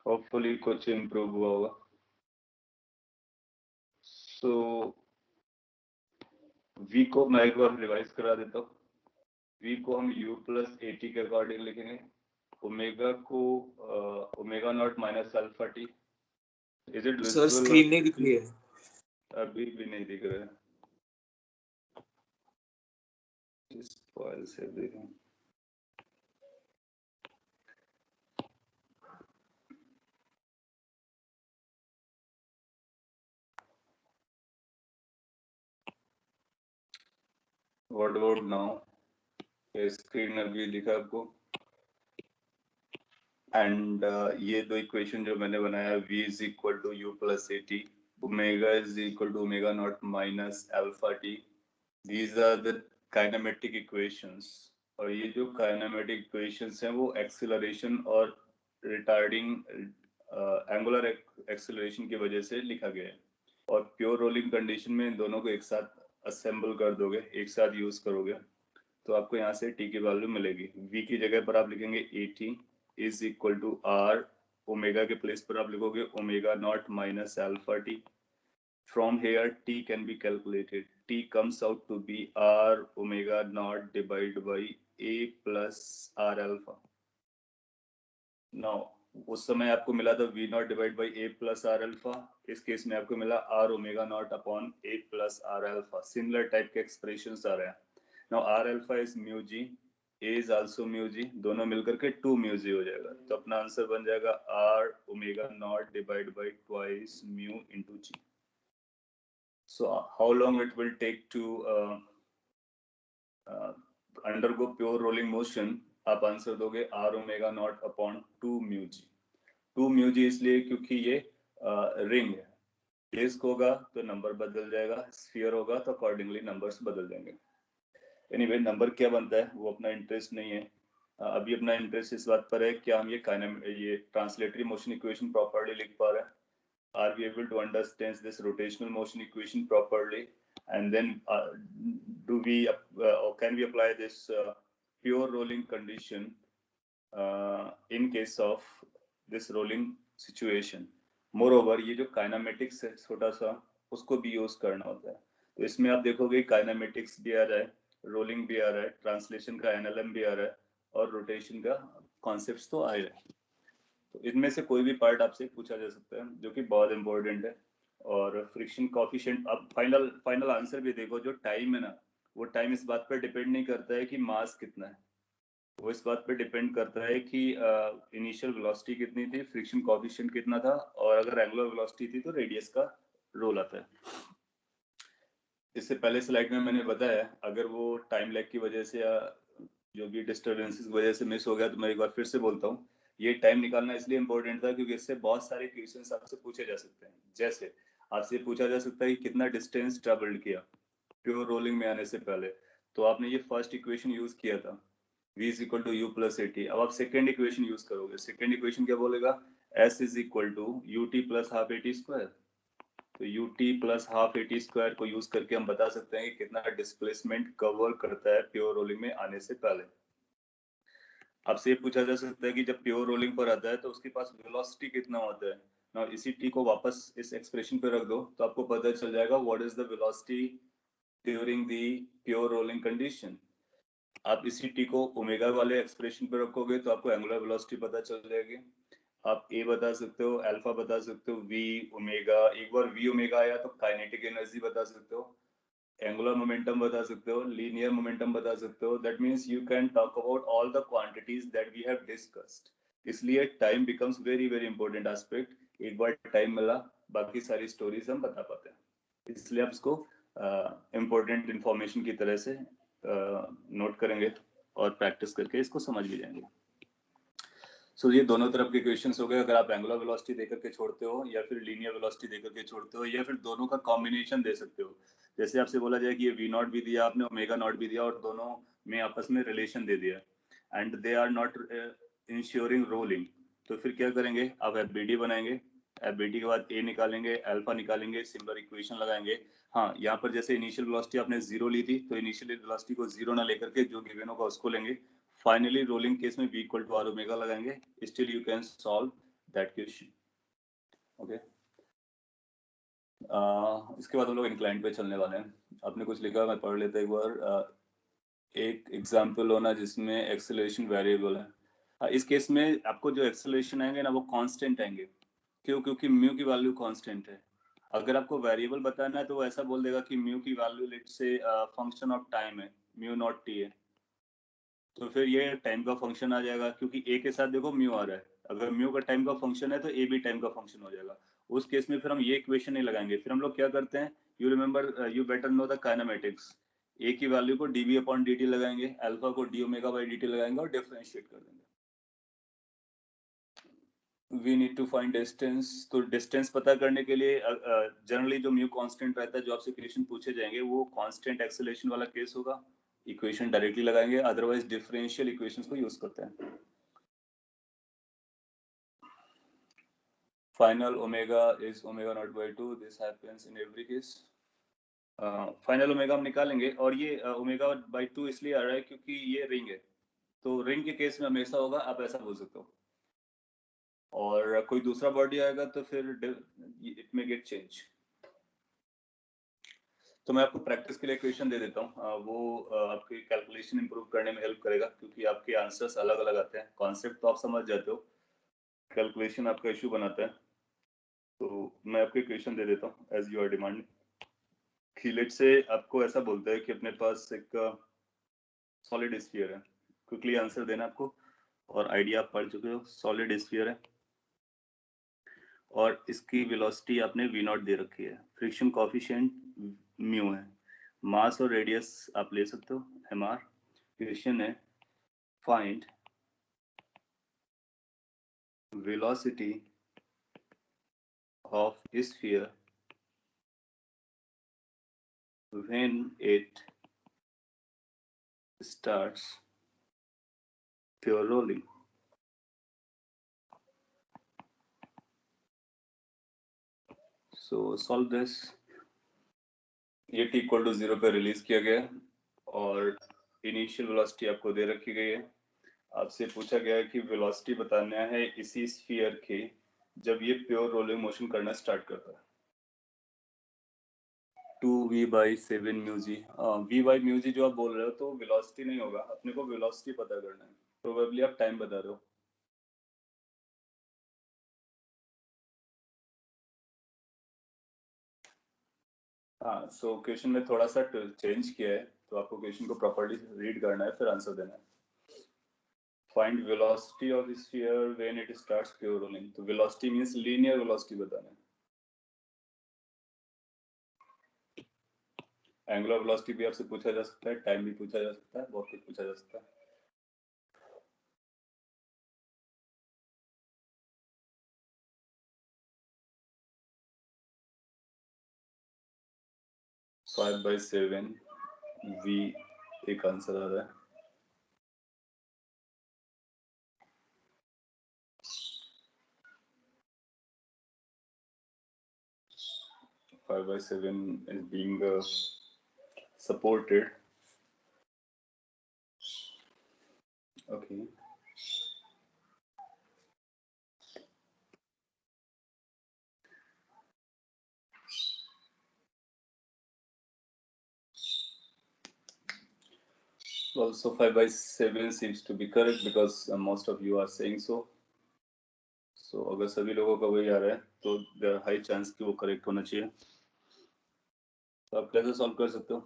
S1: होपफुली कुछ इम्प्रूव हुआ होगा। सो v को मैं एक बार रिवाइज करा देता हूँ। v को हम u प्लस at के अकॉर्डिंग लिखेंगे। ओमेगा को omega naught minus alpha T. Is it
S3: sir screen नहीं दिख रही है।
S1: अभी भी नहीं दिख रहा है। Spoils everything. What about now? Screen अभी दिखा आपको। एंड ये दो इक्वेशन जो मैंने बनाया v is equal to u plus at, omega is equal to omega naught minus alpha t. These are the kinematic equations। और ये जो kinematic equations हैं वो एक्सेलरेशन और रिटार्डिंग एंगुलर एक्सेलरेशन की वजह से लिखा गया है। और प्योर रोलिंग कंडीशन में इन दोनों को एक साथ असेंबल कर दोगे, एक साथ यूज करोगे तो आपको यहाँ से t की वैल्यू मिलेगी। v की जगह पर आप लिखेंगे at is equal to r, omega के प्लेस पर आप लिखोगे omega naught minus alpha t। From here t can be calculated. t comes out to be r omega naught divided by a plus r alpha। Now उस समय आपको मिला था v naught divide by a plus r alpha. इस केस में आपको मिला r omega naught upon a plus r alpha. Similar type के एक्सप्रेशंस आ रहे हैं। Now r alpha is mu g, a is also mu g, दोनों मिलकर के 2 म्यू g हो जाएगा। तो अपना आंसर बन जाएगा r omega not divide by twice mu into g। So how long it will take to undergo pure rolling motion? आप आंसर दोगे r omega naught upon 2 mu g। 2 mu g इसलिए क्योंकि ये रिंग है। डिस्क होगा तो नंबर बदल जाएगा, स्फीयर होगा तो अकॉर्डिंगली नंबर्स बदल जाएंगे। एनीवे नंबर क्या बनता है वो अपना इंटरेस्ट नहीं है। अभी अपना इंटरेस्ट इस बात पर है क्या हम ये ट्रांसलेटरी मोशन इक्वेशन प्रॉपर्ली लिख पा रहे हैं, are we able to understand this rotational motion equation properly, and then do we or can we apply this pure rolling condition in case of this rolling situation. Moreover ये जो काइनामेटिक्स है छोटा सा उसको भी यूज करना होता है, तो इसमें आप देखोगे काइनामेटिक्स भी आ रहा है, रोलिंग भी आ रहा है, ट्रांसलेशन का एनएलएम भी आ रहा है और रोटेशन का कॉन्सेप्ट्स तो आ रहे हैं। तो इनमें से कोई भी पार्ट आपसे पूछा जा सकता है जो कि बहुत इंपॉर्टेंट है। और फ्रिक्शन कॉफिशिएंट, अब फाइनल आंसर भी देखो, जो टाइम है ना वो टाइम इस बात पर डिपेंड नहीं करता है कि मास कितना है, वो इस बात पर डिपेंड करता है कि इनिशियल वेलोसिटी कितनी थी, फ्रिक्शन कॉफिशिएंट कितना था, और अगर एंगुलर वेलोसिटी थी तो रेडियस का रोल आता है। इससे पहले स्लाइड में मैंने बताया अगर वो टाइम लैग की वजह से या जो भी डिस्टर्बेंसेस की वजह से मिस हो गया तो मैं एक बार फिर से बोलता हूँ, ये टाइम निकालना इसलिए इंपॉर्टेंट था क्योंकि इससे बहुत सारे क्वेश्चंस आपसे पूछे जा सकते हैं। जैसे आपसे पूछा जा सकता है कि कितना डिस्टेंस ट्रेवल्ड किया प्योर रोलिंग में आने से पहले, तो आपने ये फर्स्ट इक्वेशन यूज किया था v is equal to u plus at। अब आप सेकेंड इक्वेशन यूज करोगे, सेकेंड इक्वेशन क्या बोलेगा, s is equal to ut plus half at square। तो ut plus half at square को यूज करके हम बता सकते हैं कि कितना डिस्प्लेसमेंट कवर करता है प्योर रोलिंग में आने से पहले। आपसे ये पूछा जा सकता है कि जब प्योर रोलिंग पर आता है तो उसके पास वेलोसिटी कितना होता है ना, इसी t को वापस इस एक्सप्रेशन पे रख दो तो आपको पता चल जाएगा what is the velocity during the pure rolling condition. आप इसी t को ओमेगा वाले एक्सप्रेशन पे रखोगे तो आपको एंगुलर वेलोसिटी पता चल जाएगी। आप a बता सकते हो, अल्फा बता सकते हो, v ओमेगा, एक बार v ओमेगा आया तो काइनेटिक एनर्जी बता सकते हो, एंगुलर मोमेंटम बता सकते हो, लीनियर मोमेंटम बता सकते हो। That means you can talk about all the quantities that we have discussed. इसलिए time becomes very very important aspect. एक बार टाइम मिला बाकी सारी स्टोरीज हम बता पाते हैं, इसलिए आप इसको इंपॉर्टेंट इंफॉर्मेशन की तरह से नोट करेंगे और प्रैक्टिस करके इसको समझ भी जाएंगे। सो ये दोनों तरफ के क्वेश्चंस हो गए। अगर आप एंगुलर वेलोसिटी देकर के छोड़ते हो या फिर लीनियर वेलोसिटी देकर के छोड़ते हो या फिर दोनों का कॉम्बिनेशन दे सकते हो, जैसे आपसे बोला जाए कि ये v नॉट भी दिया आपने, ओमेगा नॉट भी दिया और दोनों में आपस में रिलेशन दे दिया and they are not ensuring rolling, तो फिर क्या करेंगे, आप एफबीडी बनाएंगे, एफबीडी के बाद a निकालेंगे, अल्फा निकालेंगे, सिमिलर इक्वेशन लगाएंगे। हाँ, यहाँ पर जैसे इनिशियल वेलोसिटी आपने जीरो ली थी तो इनिशियल वेलोसिटी को जीरो ना लेकर के जो गिवन होगा उसको लेंगे। फाइनली रोलिंग केस में v equal to r omega लगाएंगे, still you can solve that question. Okay, इसके बाद हम लोग इंक्लाइंड पे चलने वाले हैं। आपने कुछ लिखा, मैं पढ़ लेता एक बार। एक एग्जांपल होना जिसमें एक्सेलरेशन वेरिएबल है। इस केस में आपको जो एक्सेलरेशन आएंगे ना वो कांस्टेंट आएंगे। क्यों? क्योंकि म्यू की वैल्यू कांस्टेंट है। अगर आपको वेरिएबल बताना है तो वो ऐसा बोल देगा कि म्यू की value let's say function of time है, म्यू नॉट टी है, तो फिर ये टाइम का फंक्शन आ जाएगा क्योंकि ए के साथ देखो म्यू आ रहा है। अगर म्यू का टाइम का फंक्शन है तो ए भी टाइम का फंक्शन हो जाएगा। उस केस में फिर हम ये इक्वेशन नहीं लगाएंगे, फिर हम लोग क्या करते हैं, you remember, you better know the kinematics. A की वैल्यू को डीवी अपॉन डी टी लगाएंगे, अल्फा को d omega by d t लगाएंगे और डिफरेंशिएट कर देंगे। We need to find distance, तो डिस्टेंस पता करने के लिए जनरली जो म्यू कांस्टेंट रहता है जो आपसे क्वेश्चन पूछे जाएंगे वो कांस्टेंट एक्सेलरेशन वाला केस होगा, इक्वेशन डायरेक्टली लगाएंगे, अदरवाइज डिफरेंशियल इक्वेशंस को यूज करते हैं। Final omega is omega naught by 2. This happens in every case. Final omega हम निकालेंगे और ये ओमेगा बाई 2 इसलिए आ रहा है क्योंकि ये रिंग है, तो रिंग के केस में हमेशा होगा, आप ऐसा बोल सकते हो। और कोई दूसरा बॉडी आएगा तो फिर इट मे गेट चेंज। तो मैं आपको प्रैक्टिस के लिए क्वेश्चन दे देता हूँ, वो आपकी कैलकुलेशन इंप्रूव करने में हेल्प करेगा क्योंकि आपके आंसर्स अलग अलग आते हैं। कॉन्सेप्ट तो आप समझ जाते हो, कैलकुलेशन आपका इश्यू बनाता है। तो मैं आपको क्वेश्चन दे देता हूँ as you are demanding. Let say आपको ऐसा बोलता है कि अपने पास एक सॉलिड स्फीयर है, क्विकली आंसर देना आपको, और आइडिया आप पढ़ चुके हो। सॉलिड स्फीयर है और इसकी वेलोसिटी आपने v नॉट दे रखी है, फ्रिक्शन कोएफिशिएंट म्यू है, मास और रेडियस आप ले सकते हो mr। क्वेश्चन है find velocity of sphere when it starts pure rolling. So solve this. ये t इक्वल टू 0 पे रिलीज किया गया और इनिशियल वेलोसिटी आपको दे रखी गई है. आपसे पूछा गया है कि वेलोसिटी बताना है इसी स्फीयर के जब ये प्योर रोलिंग मोशन करना स्टार्ट करता है. 2v/7 μg. v/μg जो आप बोल रहे हो तो वेलोसिटी नहीं होगा, अपने को वेलोसिटी पता करना है. प्रोबेबली आप टाइम बता रहे हो. हाँ, सो क्वेश्चन में थोड़ा सा चेंज किया है, तो आपको क्वेश्चन को प्रॉपर्ली रीड करना है, फिर आंसर देना है. Find velocity of sphere when it starts pure rolling. तो वेलोसिटी मींस लीनियर वेलोसिटी बताना है. एंगुलर वेलोसिटी भी आपसे पूछा जा सकता है, टाइम भी पूछा जा सकता है, बहुत कुछ पूछा जा सकता है. फाइव बाई सेवन v एक आंसर आ रहा है. Five by seven is being supported. Okay. Well, so 5 by 7 seems to be correct because most of you are saying so. So अगर सभी लोगों का वही आ रहा है तो there are high chance कि वो correct होना चाहिए. तो आप कैसे solve कर सकते हो?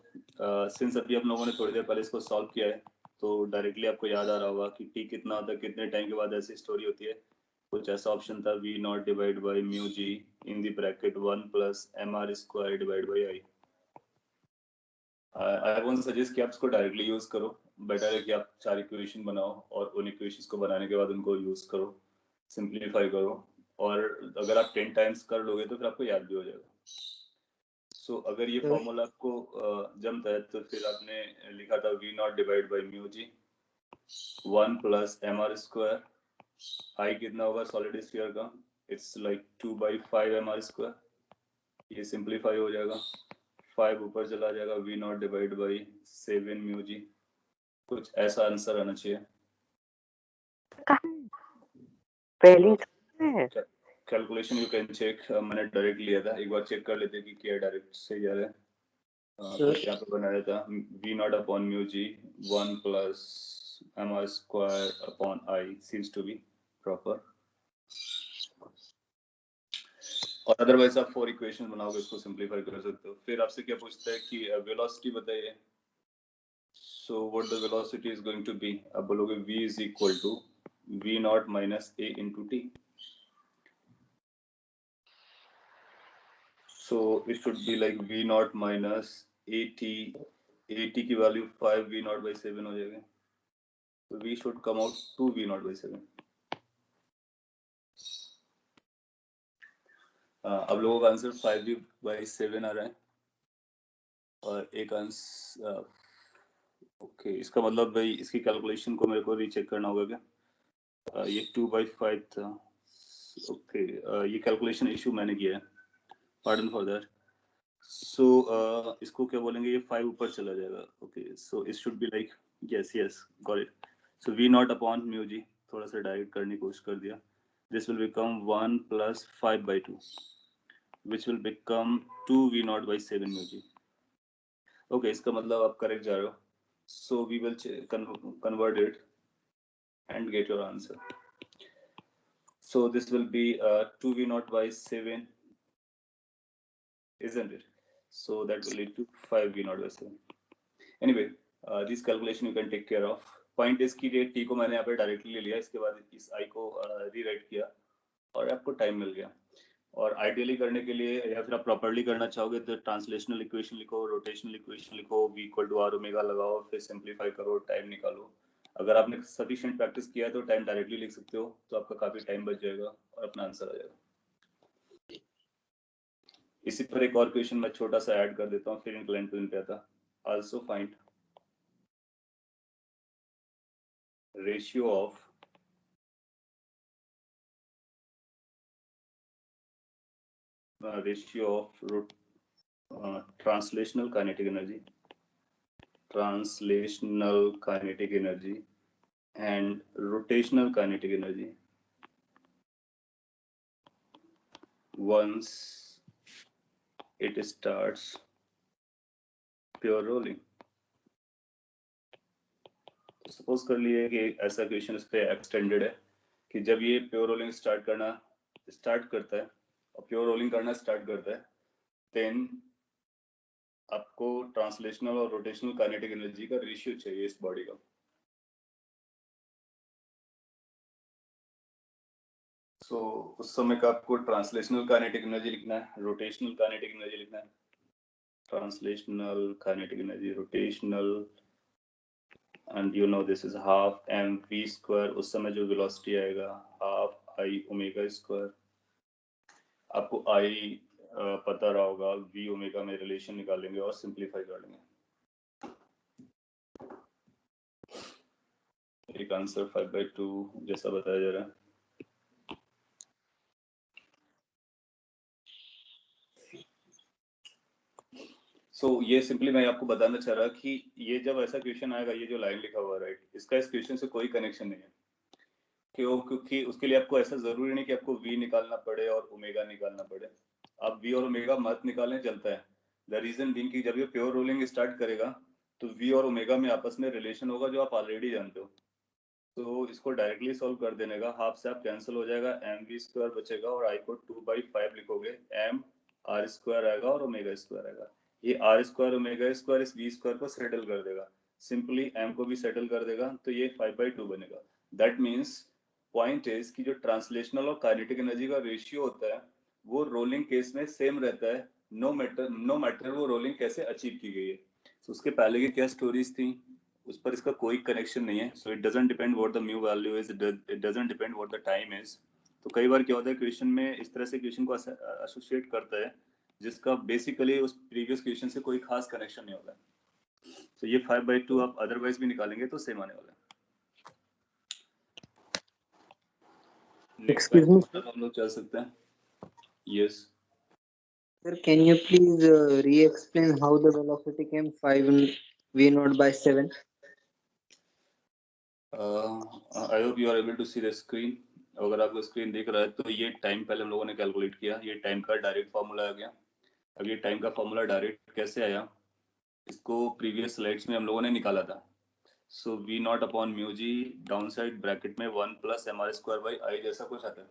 S1: Since अभी आप लोगों ने थोड़ी देर पहले इसको solve किया है, तो directly आपको याद आ रहा होगा कि t कितना होता है, कितने टाइम के बाद ऐसी स्टोरी होती है. कुछ ऐसा ऑप्शन था v naught divide by mu ji in the bracket 1 plus mr square divide by i. I won't suggest कि आप इसको डायरेक्टली यूज करो. बेटर है कि आप 4 इक्वेशन बनाओ और उन इक्वेशंस को बनाने के बाद उनको यूज करो, सिंपलीफाई करो, और अगर आप 10 टाइम्स कर लोगे तो फिर आपको याद भी हो जाएगा. सो अगर ये फॉर्मूला आपको जमता है तो फिर आपने लिखा था v naught divide by mu ji 1 plus mr square. i कितना होगा सॉलिड स्फीयर का? It's like 2/5 mr square. ये सिंपलीफाई हो जाएगा, 5 ऊपर चला जाएगा, v naught divide by 7 mu g. कुछ ऐसा आंसर आना चाहिए.
S5: पहली
S1: कैलकुलेशन यू कैन चेक. मैंने डायरेक्ट लिया था, एक बार चेक कर लेते कि क्या डायरेक्ट सही आ रहा है. कुछ यहाँ पे बनाया था v not upon mu ji 1 plus mr square upon i seems to be proper. और अदरवाइज आप 4 इक्वेशन बनाओगे, इसको सिंपलीफाई कर सकते हो. फिर आपसे क्या पूछता है कि वेलोसिटी बताइए. So what the velocity is going to be? अब बोलोगे v is equal to v naught minus a into t. So it should be like v naught minus at. At की वैल्यू 5 v naught by 7 हो जाएगा. So v should come out 2 v naught by 7. अब लोगों का आंसर 5 v by 7 आ रहा है और एक आंसर. ओके, इसका मतलब भाई इसकी कैलकुलेशन को मेरे को रीचेक करना होगा क्या? ये 2/5 था. ओके, ये कैलकुलेशन इशू मैंने किया है, पार्डन फॉर दैट. सो इसको क्या बोलेंगे, ये 5 ऊपर चला जाएगा. Okay, so it should be like yes got it. So v not upon mu g, थोड़ा सा डायरेक्ट करने की कोशिश कर दिया. This will become 1 plus 5/2 which will become 2 v naught by 7 mu g. Okay, इसका मतलब आप करेक्ट जा रहे हो. So we will convert it and get your answer. So this will be 2 v naught by 7, isn't it? So that will lead to 5 v naught by 7. Anyway, this calculation you can take care of. Point is कि ये t को मैंने यहाँ पे डायरेक्टली ले लिया, इसके बाद इस i को रीराइट किया और आपको टाइम मिल गया. और आइडियली करने के लिए या फिर आप प्रॉपर्ली करना चाहोगे तो ट्रांसलेशनल इक्वेशन लिखो, रोटेशनल इक्वेशन लिखो, v equal to r omega लगाओ, फिर सिंपलीफाई करो, टाइम निकालो. अगर आपने सफिशिएंट प्रैक्टिस किया है तो टाइम डायरेक्टली लिख सकते हो, तो आपका काफी टाइम बच जाएगा और अपना आंसर आ जाएगा. इसी पर एक और क्वेश्चन मैं छोटा सा ऐड कर देता हूँ, फिर इंक्लाइन टू इन पे आता. Also find ratio of translational kinetic energy and rotational kinetic energy once it starts pure rolling. Suppose कर लिए कि ऐसा क्वेश्चन इस पे एक्सटेंडेड है कि जब ये प्योर रोलिंग स्टार्ट करता है और प्योर रोलिंग करना स्टार्ट करता है, देन आपको ट्रांसलेशनल और रोटेशनल काइनेटिक एनर्जी का रेशियो चाहिए इस बॉडी का. सो उस समय का आपको ट्रांसलेशनल काइनेटिक एनर्जी लिखना है, रोटेशनल काइनेटिक एनर्जी लिखना है. Translational kinetic energy, rotational, and you know this is half mv square. उस समय जो velocity आएगा half I omega square. आपको I पता रहा होगा, v omega में रिलेशन निकालेंगे और सिंप्लीफाई कर लेंगे. एक आंसर 5/2 जैसा बताया जा रहा है. सो ये सिंपली मैं आपको बताना चाह रहा कि ये जब ऐसा क्वेश्चन आएगा, ये जो लाइन लिखा हुआ है राइट, इसका इस क्वेश्चन से कोई कनेक्शन नहीं है क्योंकि उसके लिए आपको ऐसा जरूरी नहीं कि आपको v निकालना पड़े और ओमेगा निकालना पड़े. आप v और ओमेगा मत निकालें, चलता है. द रीजन बीइंग कि जब ये प्योर रोलिंग स्टार्ट करेगा तो v और ओमेगा में आपस में रिलेशन होगा जो आप ऑलरेडी जानते हो. तो इसको डायरेक्टली सॉल्व कर देने का, हाफ से आप कैंसिल हो जाएगा, mv स्क्वायर बचेगा और I को 2/5 लिखोगे, m r स्क्वायर आएगा और ओमेगा स्क्वायर आएगा. ये r स्क्वायर ओमेगा स्क्वायर इस v स्क्वायर को सेटल कर देगा, सिंपली m को भी सेटल कर देगा, तो ये 5/2 बनेगा. दैट मीन्स पॉइंट इज कि जो ट्रांसलेशनल और काइनेटिक एनर्जी का रेशियो होता है वो रोलिंग केस में सेम रहता है, नो मैटर वो रोलिंग कैसे अचीव की गई है. तो उसके पहले की क्या स्टोरीज थी उस पर इसका कोई कनेक्शन नहीं है. So it doesn't depend what the mu value is, it doesn't depend what the time is. तो कई बार क्या होता है क्वेश्चन में इस तरह से क्वेश्चन को एसोसिएट करता है जिसका बेसिकली उस प्रीवियस क्वेश्चन से कोई खास कनेक्शन नहीं होता है. तो ये 5/2 आप अदरवाइज भी निकालेंगे तो सेम आने वाला है.
S5: Excuse me, sir.
S1: हम लोग चल सकते हैं. Yes.
S5: Sir, can you please re-explain how the velocity came 5 v0/7?
S1: I hope you are able to see the screen. अगर आपको स्क्रीन दिख रहा है तो ये टाइम पहले हम लोगों ने कैलकुलेट किया, ये टाइम का डायरेक्ट फार्मूला आ गया. अब ये टाइम का फार्मूला डायरेक्ट कैसे आया, इसको प्रीवियस स्लाइड्स में हम लोगों ने निकाला था. सो v0 अपॉन म्यू जी डाउन साइड ब्रैकेट में 1 + mr²/I जैसा कुछ आता है.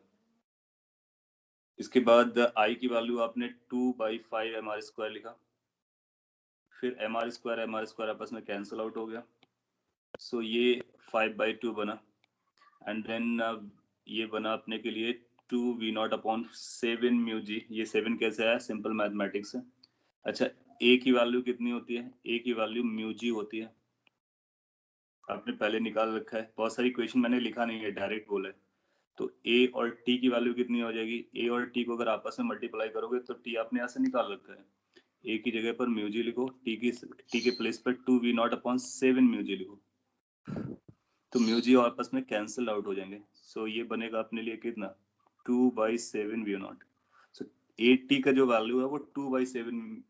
S1: इसके बाद I की वैल्यू आपने 2/5 mr² लिखा, फिर mr² आपस में कैंसिल आउट हो गया. सो ये 5/2 बना एंड देन ये बना अपने के लिए 2v0 अपॉन 7 म्यू जी. ये 7 कैसे आया, सिंपल मैथमेटिक्स है. अच्छा, a की वैल्यू कितनी होती है, a की वैल्यू म्यू जी होती है, आपने पहले निकाल रखा है. बहुत सारी क्वेश्चन मैंने लिखा नहीं है, डायरेक्ट बोला है. तो a और t की वैल्यू कितनी हो जाएगी, a और t को अगर आपस में मल्टीप्लाई करोगे तो t आपने यहाँ से निकाल रखा है. a की जगह पर म्यू जी लिखो, t के प्लेस पर 2v0 अपॉन 7 म्यू जी लिखो, तो म्यू जी आपस में कैंसिल आउट हो जाएंगे. सो ये बनेगा अपने लिए कितना, 2/7 v0. सो at का जो वैल्यू है वो 2/7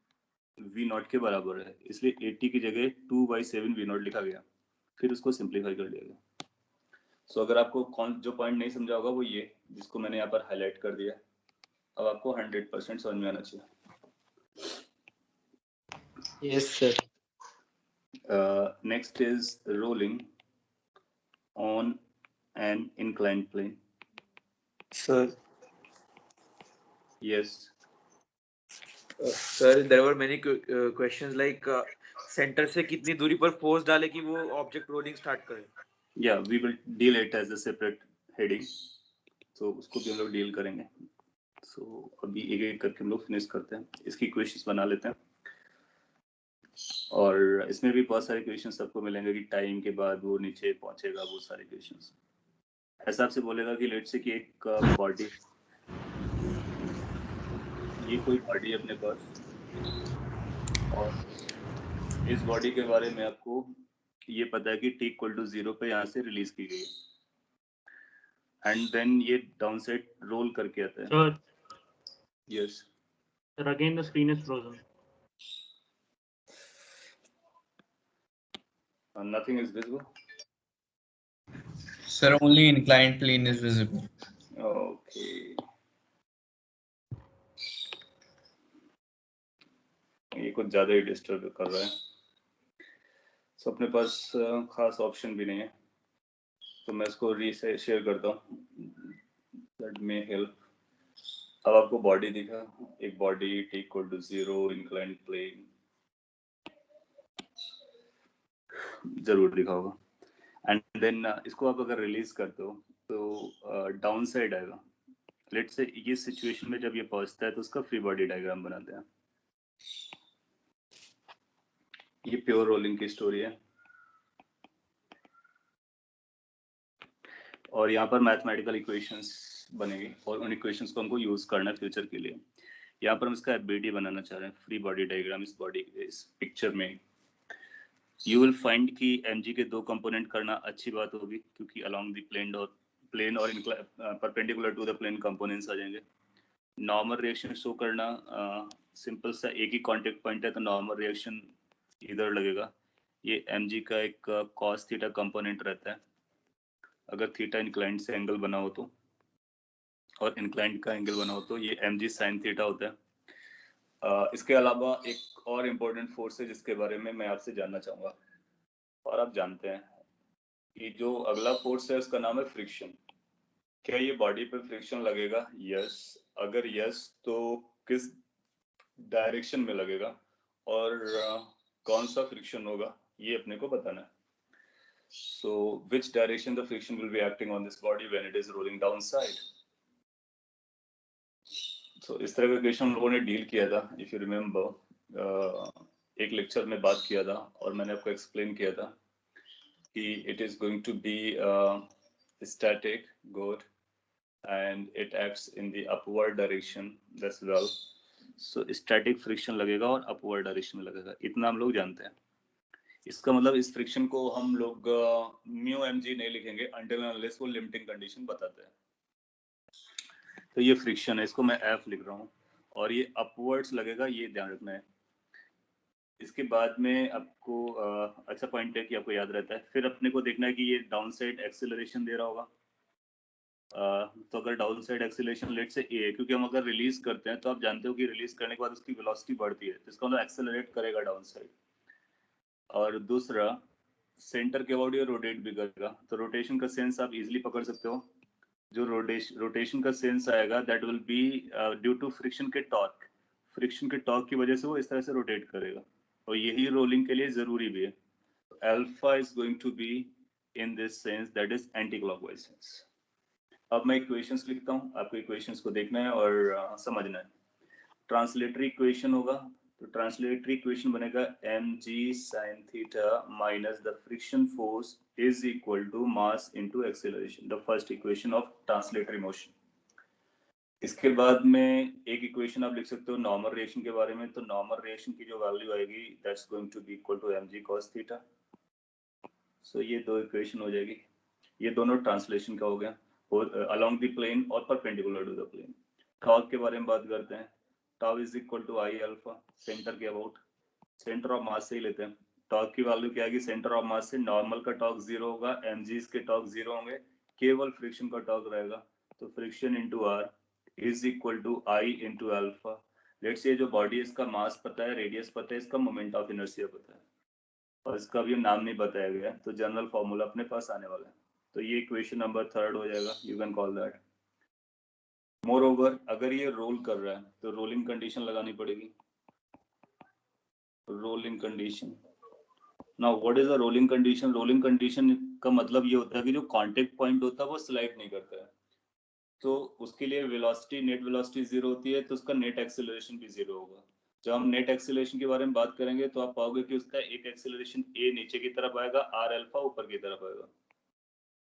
S1: v0 के बराबर है, इसलिए at की जगह 2/7 v0 लिखा गया, फिर उसको सिंप्लीफाई कर लिया गया. सो अगर आपको जो पॉइंट नहीं समझा होगा वो ये जिसको मैंने यहाँ पर हाईलाइट कर दिया, अब आपको 100% समझ में आना चाहिए.
S5: Yes, sir.
S1: Next is rolling on an inclined plane.
S6: Sir,
S1: Yes.
S6: sir, there were many questions like center से कितनी दूरी पर फोर्स डाले कि वो ऑब्जेक्ट रोलिंग स्टार्ट करे.
S1: Yeah, we will deal it as a separate heading. तो उसको भी हम लोग डील करेंगे. So अभी एक एक करके हम लोग फिनिश करते हैं, इसकी क्वेश्चंस बना लेते हैं. और इसमें भी बहुत सारे क्वेश्चंस आपको मिलेंगे कि टाइम के बाद वो नीचे पहुंचेगा, वो सारे क्वेश्चंस. ऐसा आपसे बोलेगा कि लेट्स से कि एक बॉडी, ये कोई बॉडी अपने पास, और इस बॉडी के बारे में आपको ये पता है कि t इक्वल टू 0 पे यहाँ से रिलीज की गई एंड देन ये डाउन साइड रोल करके आता है.
S2: Sir,
S1: Yes.
S2: sir, again the screen is frozen.
S1: Nothing is visible.
S7: Sir, only inclined plane is visible.
S1: Okay. ये कुछ ज्यादा ही डिस्टर्ब कर रहा है. So अपने पास खास ऑप्शन भी नहीं है, तो मैं इसको शेयर करता हूँ. That may help. अब आपको बॉडी दिखा, एक body t equal to 0 inclined plane जरूर दिखा होगा. एंड देन इसको आप अगर रिलीज करते हो तो डाउन साइड आएगा. लेट्स से ये सिचुएशन में जब ये पहुंचता है तो उसका फ्री बॉडी डायग्राम बनाते हैं. ये प्योर रोलिंग की स्टोरी है और यहाँ पर मैथमेटिकल इक्वेशंस बनेगी और उन इक्वेशंस को हमको यूज करना है फ्यूचर के लिए. यहाँ पर हम इसका एफबीडी बनाना चाह रहे हैं, फ्री बॉडी डायग्राम. इस बॉडी इस पिक्चर में यू विल फाइंड कि mg के दो कंपोनेंट करना अच्छी बात होगी क्योंकि अलोंग द प्लेन और perpendicular to the plane components आ जाएंगे. नॉर्मल रिएक्शन शो करना सिंपल सा, एक ही कांटेक्ट पॉइंट है तो नॉर्मल रिएक्शन इधर लगेगा. ये mg का एक cos थीटा कंपोनेंट रहता है अगर थीटा इंक्लाइंड से एंगल बना हो तो, और इंक्लाइंड का एंगल बना हो तो ये mg sin थीटा होता है. इसके अलावा एक और इम्पोर्टेंट फोर्स है जिसके बारे में मैं आपसे जानना चाहूंगा और आप जानते हैं कि जो अगला फोर्स है उसका नाम है फ्रिक्शन. क्या ये बॉडी पे फ्रिक्शन लगेगा? यस. अगर यस तो किस डायरेक्शन में लगेगा और कौन सा फ्रिक्शन होगा ये अपने को बताना है. So which direction the friction will be acting on this body when it is rolling downside? So इस तरह का क्वेश्चन हम लोगों ने डील किया था, if you remember. एक लेक्चर में बात किया था और मैंने आपको एक्सप्लेन किया था कि it is going to be static, good, and it acts in the upward direction as well. So static friction लगेगा और upward direction में लगेगा, इतना हम लोग जानते हैं. इसका मतलब इस फ्रिक्शन को हम लोग म्यू mg नहीं लिखेंगे until unless वो लिमिटिंग कंडीशन बताते हैं. तो ये फ्रिक्शन है, इसको मैं F लिख रहा हूँ और ये अपवर्ड्स लगेगा, ये ध्यान रखना है. इसके बाद में आपको अच्छा पॉइंट है कि आपको याद रहता है. फिर अपने को देखना है कि ये डाउन साइड एक्सेलरेशन दे रहा होगा. तो अगर डाउन साइड एक्सेलरेशन लेट से a है, क्योंकि हम अगर रिलीज करते हैं तो आप जानते हो कि रिलीज करने के बाद उसकी वेलोसिटी बढ़ती है, जिसका मतलब एक्सेलरेट करेगा डाउन साइड. और दूसरा सेंटर के अबाउट ये रोटेट भी करेगा. तो रोटेशन का सेंस आप इजीली पकड़ सकते हो. जो रोटेशन का सेंस आएगा that will be due to friction के टॉर्क. फ्रिक्शन के टॉर्क की वजह से वो इस तरह से रोटेट करेगा और यही रोलिंग के लिए जरूरी भी है. Alpha is going to be in this sense that is anti clockwise sense. अब मैं इक्वेशंस लिखता हूँ, आपको इक्वेशंस को देखना है और समझना है. ट्रांसलेटरी इक्वेशन होगा तो ट्रांसलेटरी इक्वेशन बनेगा mg sin theta minus the friction force is equal to mass into acceleration, the first equation of translatory motion. इसके बाद में एक इक्वेशन आप लिख सकते हो नॉर्मल रिएक्शन के बारे में. तो नॉर्मल रिएक्शन की जो वैल्यू आएगी that's going to be equal to mg cos theta. सो ये दो इक्वेशन हो जाएगी. ये दोनों ट्रांसलेशन का हो गया अलोंग द प्लेन और perpendicular to the plane. Torque के बारे में बात करते हैं. Tau is equal to I alpha, centre के अबाउट, सेंटर ऑफ मास से ही लेते हैं. टॉर्क की वैल्यू क्या आएगी? सेंटर ऑफ मास से नॉर्मल का टॉर्क 0 होगा, mg's के टॉर्क 0 होंगे, केवल फ्रिक्शन का टॉर्क रहेगा. तो friction into r is equal to I into alpha. Let's say जो बॉडी है इसका मास पता है, रेडियस पता है, इसका मोमेंट ऑफ इनर्शिया पता है और इसका भी नाम नहीं बताया गया, तो जनरल फॉर्मूला अपने पास आने वाला है. तो ये इक्वेशन नंबर 3 हो जाएगा. You can call that. More over अगर ये रोल कर रहा है तो रोलिंग कंडीशन लगानी पड़ेगी. Rolling condition. Now what is a rolling condition? Rolling condition का मतलब ये होता है कि जो कांटेक्ट पॉइंट होता है वो स्लाइड नहीं करता है, तो उसके लिए वेलोसिटी, नेट वेलोसिटी 0 होती है, तो उसका नेट एक्सेलरेशन भी 0 होगा. जब हम नेट एक्सेलरेशन के बारे में बात करेंगे तो आप पाओगे कि उसका एक एक्सेलरेशन a नीचे की तरफ आएगा, r अल्फा ऊपर की तरफ आएगा.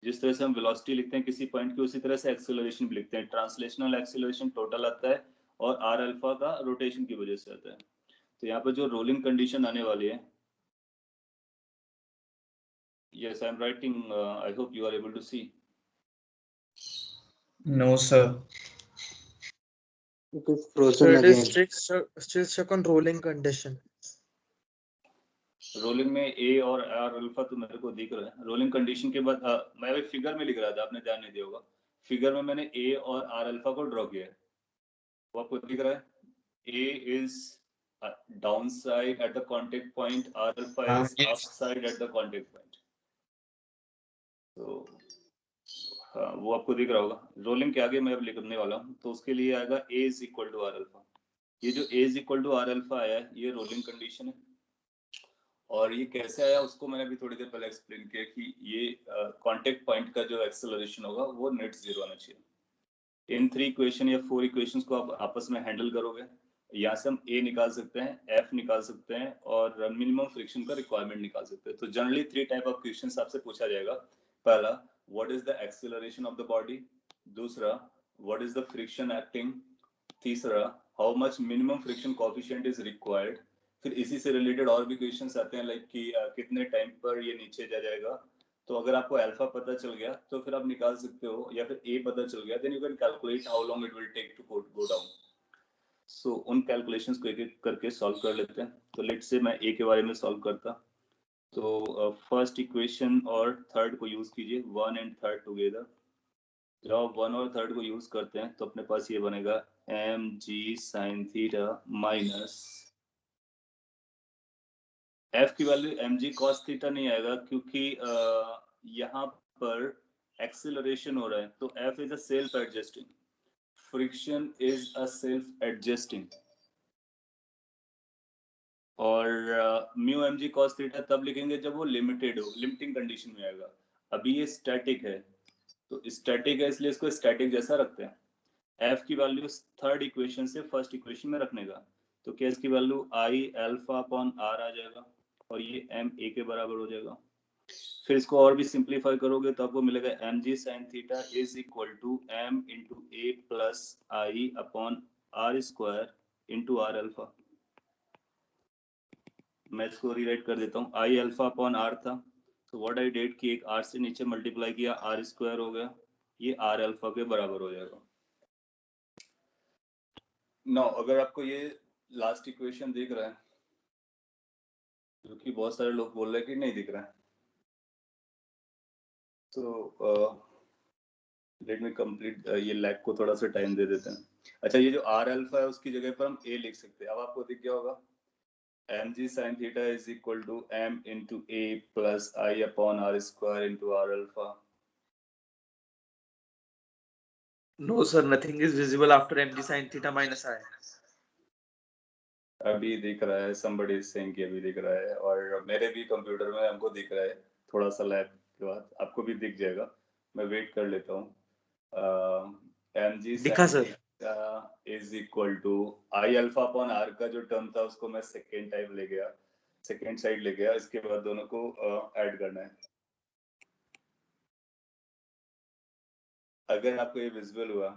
S1: जिस तरह से हम वेलोसिटी लिखते हैं किसी पॉइंट की, उसी तरह से एक्सेलरेशन भी लिखते हैं. ट्रांसलेशनल एक्सेलरेशन टोटल आता है और r अल्फा का रोटेशन की वजह से आता है. तो यहाँ पर जो रोलिंग कंडीशन आने वाली है Yes, I'm writing. I hope you are able to see.
S7: No, sir.
S5: It is frozen
S3: So it is
S5: again.
S3: still stuck on rolling condition.
S1: Rolling में ए और आर अल्फा तो मेरे को दिख रहा है. रोलिंग कंडीशन के बाद मैं अभी फिगर में लिख रहा था, आपने ध्यान नहीं दिया होगा. फिगर में मैंने ए और आर अल्फा को ड्रॉ किया है. वो आपको दिख रहा है. A is down side at the contact point, r alpha is up side at the contact point. तो हाँ, वो आपको दिख रहा होगा. रोलिंग के आगे मैं अब लिखने वाला हूँ, तो उसके लिए आएगा a is equal to r alpha. ये जो a is equal to r alpha आया है, ये रोलिंग कंडीशन है. और ये कैसे आया उसको मैंने अभी थोड़ी देर पहले एक्सप्लेन किया कि ये कांटेक्ट पॉइंट का जो एक्सेलरेशन होगा वो नेट जीरो आना चाहिए. इन 3 इक्वेशन या 4 इक्वेशंस को आप आपस में हैंडल करोगे. यहाँ से हम ए निकाल सकते हैं, एफ निकाल सकते हैं और मिनिमम फ्रिक्शन का रिक्वायरमेंट निकाल सकते हैं. तो जनरली 3 टाइप ऑफ क्वेश्चंस आपसे पूछा जाएगा. पहला, what is the acceleration of the body. दूसरा, what is the friction acting. तीसरा, how much minimum friction coefficient is required. फिर इसी से रिलेटेड और भी क्वेश्चंस आते हैं लाइक कि कितने टाइम पर ये नीचे जा जाएगा. तो अगर आपको अल्फा पता चल गया तो फिर आप निकाल सकते हो, या फिर ए पता चल गया then you can calculate how long it will take to go down. So उन कैलकुलेशंस को एक एक करके सॉल्व कर लेते हैं. तो लेट्स से मैं ए के बारे में सॉल्व करता. तो फर्स्ट इक्वेशन और थर्ड को यूज कीजिए, 1 एंड 3 टुगेदर. जब आप 1 और 3 को यूज करते हैं तो अपने पास ये बनेगा mg sin theta minus f की वैल्यू mg cos थीटा नहीं आएगा क्योंकि यहाँ पर एक्सेलरेशन हो रहा है. तो f is a self adjusting, friction is a self adjusting, और म्यू mg cos थीटा तब लिखेंगे जब वो लिमिटेड हो, लिमिटिंग कंडीशन में आएगा. अभी ये स्टैटिक है, तो स्टैटिक है इसलिए इसको स्टैटिक जैसा रखते हैं. f की वैल्यू थर्ड इक्वेशन से फर्स्ट इक्वेशन में रखने का. तो क्या इसकी value I alpha upon r आ जाएगा और ये m a के बराबर हो जाएगा. फिर इसको और भी सिंप्लीफाई करोगे तो आपको मिलेगा mg sin theta is equal to m into a plus I upon are square into R alpha. मैं इसको रीराइट कर देता हूँ. आई अल्फा अपॉन आर था, तो व्हाट आई डिड कि एक आर से नीचे मल्टीप्लाई किया, आर स्क्वायर हो गया, ये आर अल्फा के बराबर हो जाएगा. नो, अगर आपको ये लास्ट इक्वेशन दिख रहा है, जो कि बहुत सारे लोग बोल रहे हैं कि नहीं दिख रहा है, तो लेट मी कंप्लीट. ये लैग को थोड़ा सा टाइम दे देते हैं. अच्छा, ये जो आर अल्फा है उसकी जगह पर हम ए लिख सकते हैं. अब आपको दिख गया होगा mg sin theta is equal to m into a plus I upon are square into R alpha.
S6: No, sir, nothing is visible after mg sin theta minus I.
S1: अभी दिख रहा है, somebody is saying कि अभी दिख रहा है, और मेरे भी कंप्यूटर में हमको दिख रहा है. थोड़ा सा लैग के बाद आपको भी दिख जाएगा. मैं वेट कर लेता हूँ. mg
S6: दिखा
S1: sin
S6: sir.
S1: Is equal to I alpha upon R का जो टर्म था उसको मैं सेकेंड टाइप ले गया, सेकेंड साइड ले गया. इसके बाद दोनों को ऐड करना है. अगर आपको ये विजुअल हुआ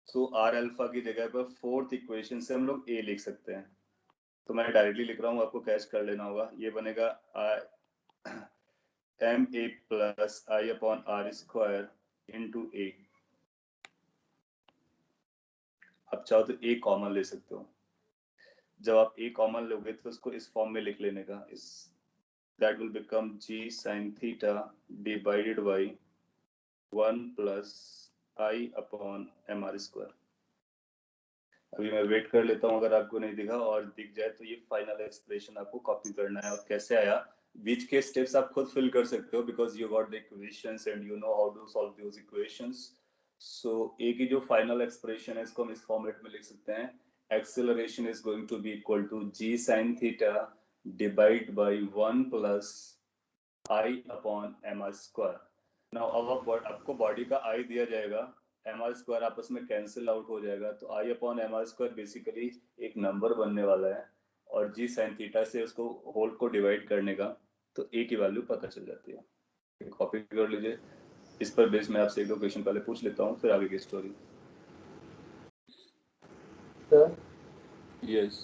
S1: तो आर अल्फा की जगह पर फोर्थ इक्वेशन से हम लोग ए लिख सकते हैं. तो मैं डायरेक्टली लिख रहा हूँ, आपको कैच कर लेना होगा. ये बनेगा m a plus I upon are square into a. आप चाहो तो ए कॉमन ले सकते हो. जब आप ए कॉमन लोगे तो उसको इस फॉर्म में लिख लेने का. इस that will become g sin theta divided by 1 plus I upon M R square. अभी मैं वेट कर लेता हूँ. अगर आपको नहीं दिखा और दिख जाए तो ये फाइनल एक्सप्रेशन आपको कॉपी करना है. और कैसे आया, बीच के स्टेप्स आप खुद फिल कर सकते हो because you got the equations and you know how to solve those equations. So a की जो फाइनल एक्सप्रेशन है इसको हम इस फॉर्मेट में लिख सकते हैं. acceleration is going to be equal to g sin theta divided by 1 plus I upon mr square. Now अब आपको बॉडी का I दिया जाएगा, mr square आपस में कैंसिल आउट हो जाएगा, तो I upon mr square basically एक नंबर बनने वाला है और g sin थीटा से उसको होल को डिवाइड करने का, तो a की वैल्यू पता चल जाती है. कॉपी कर लीजिए. इस पर बेस मैं आपसे एक दो क्वेश्चन पहले पूछ लेता हूँ, फिर आगे की स्टोरी.
S5: Sir,
S1: यस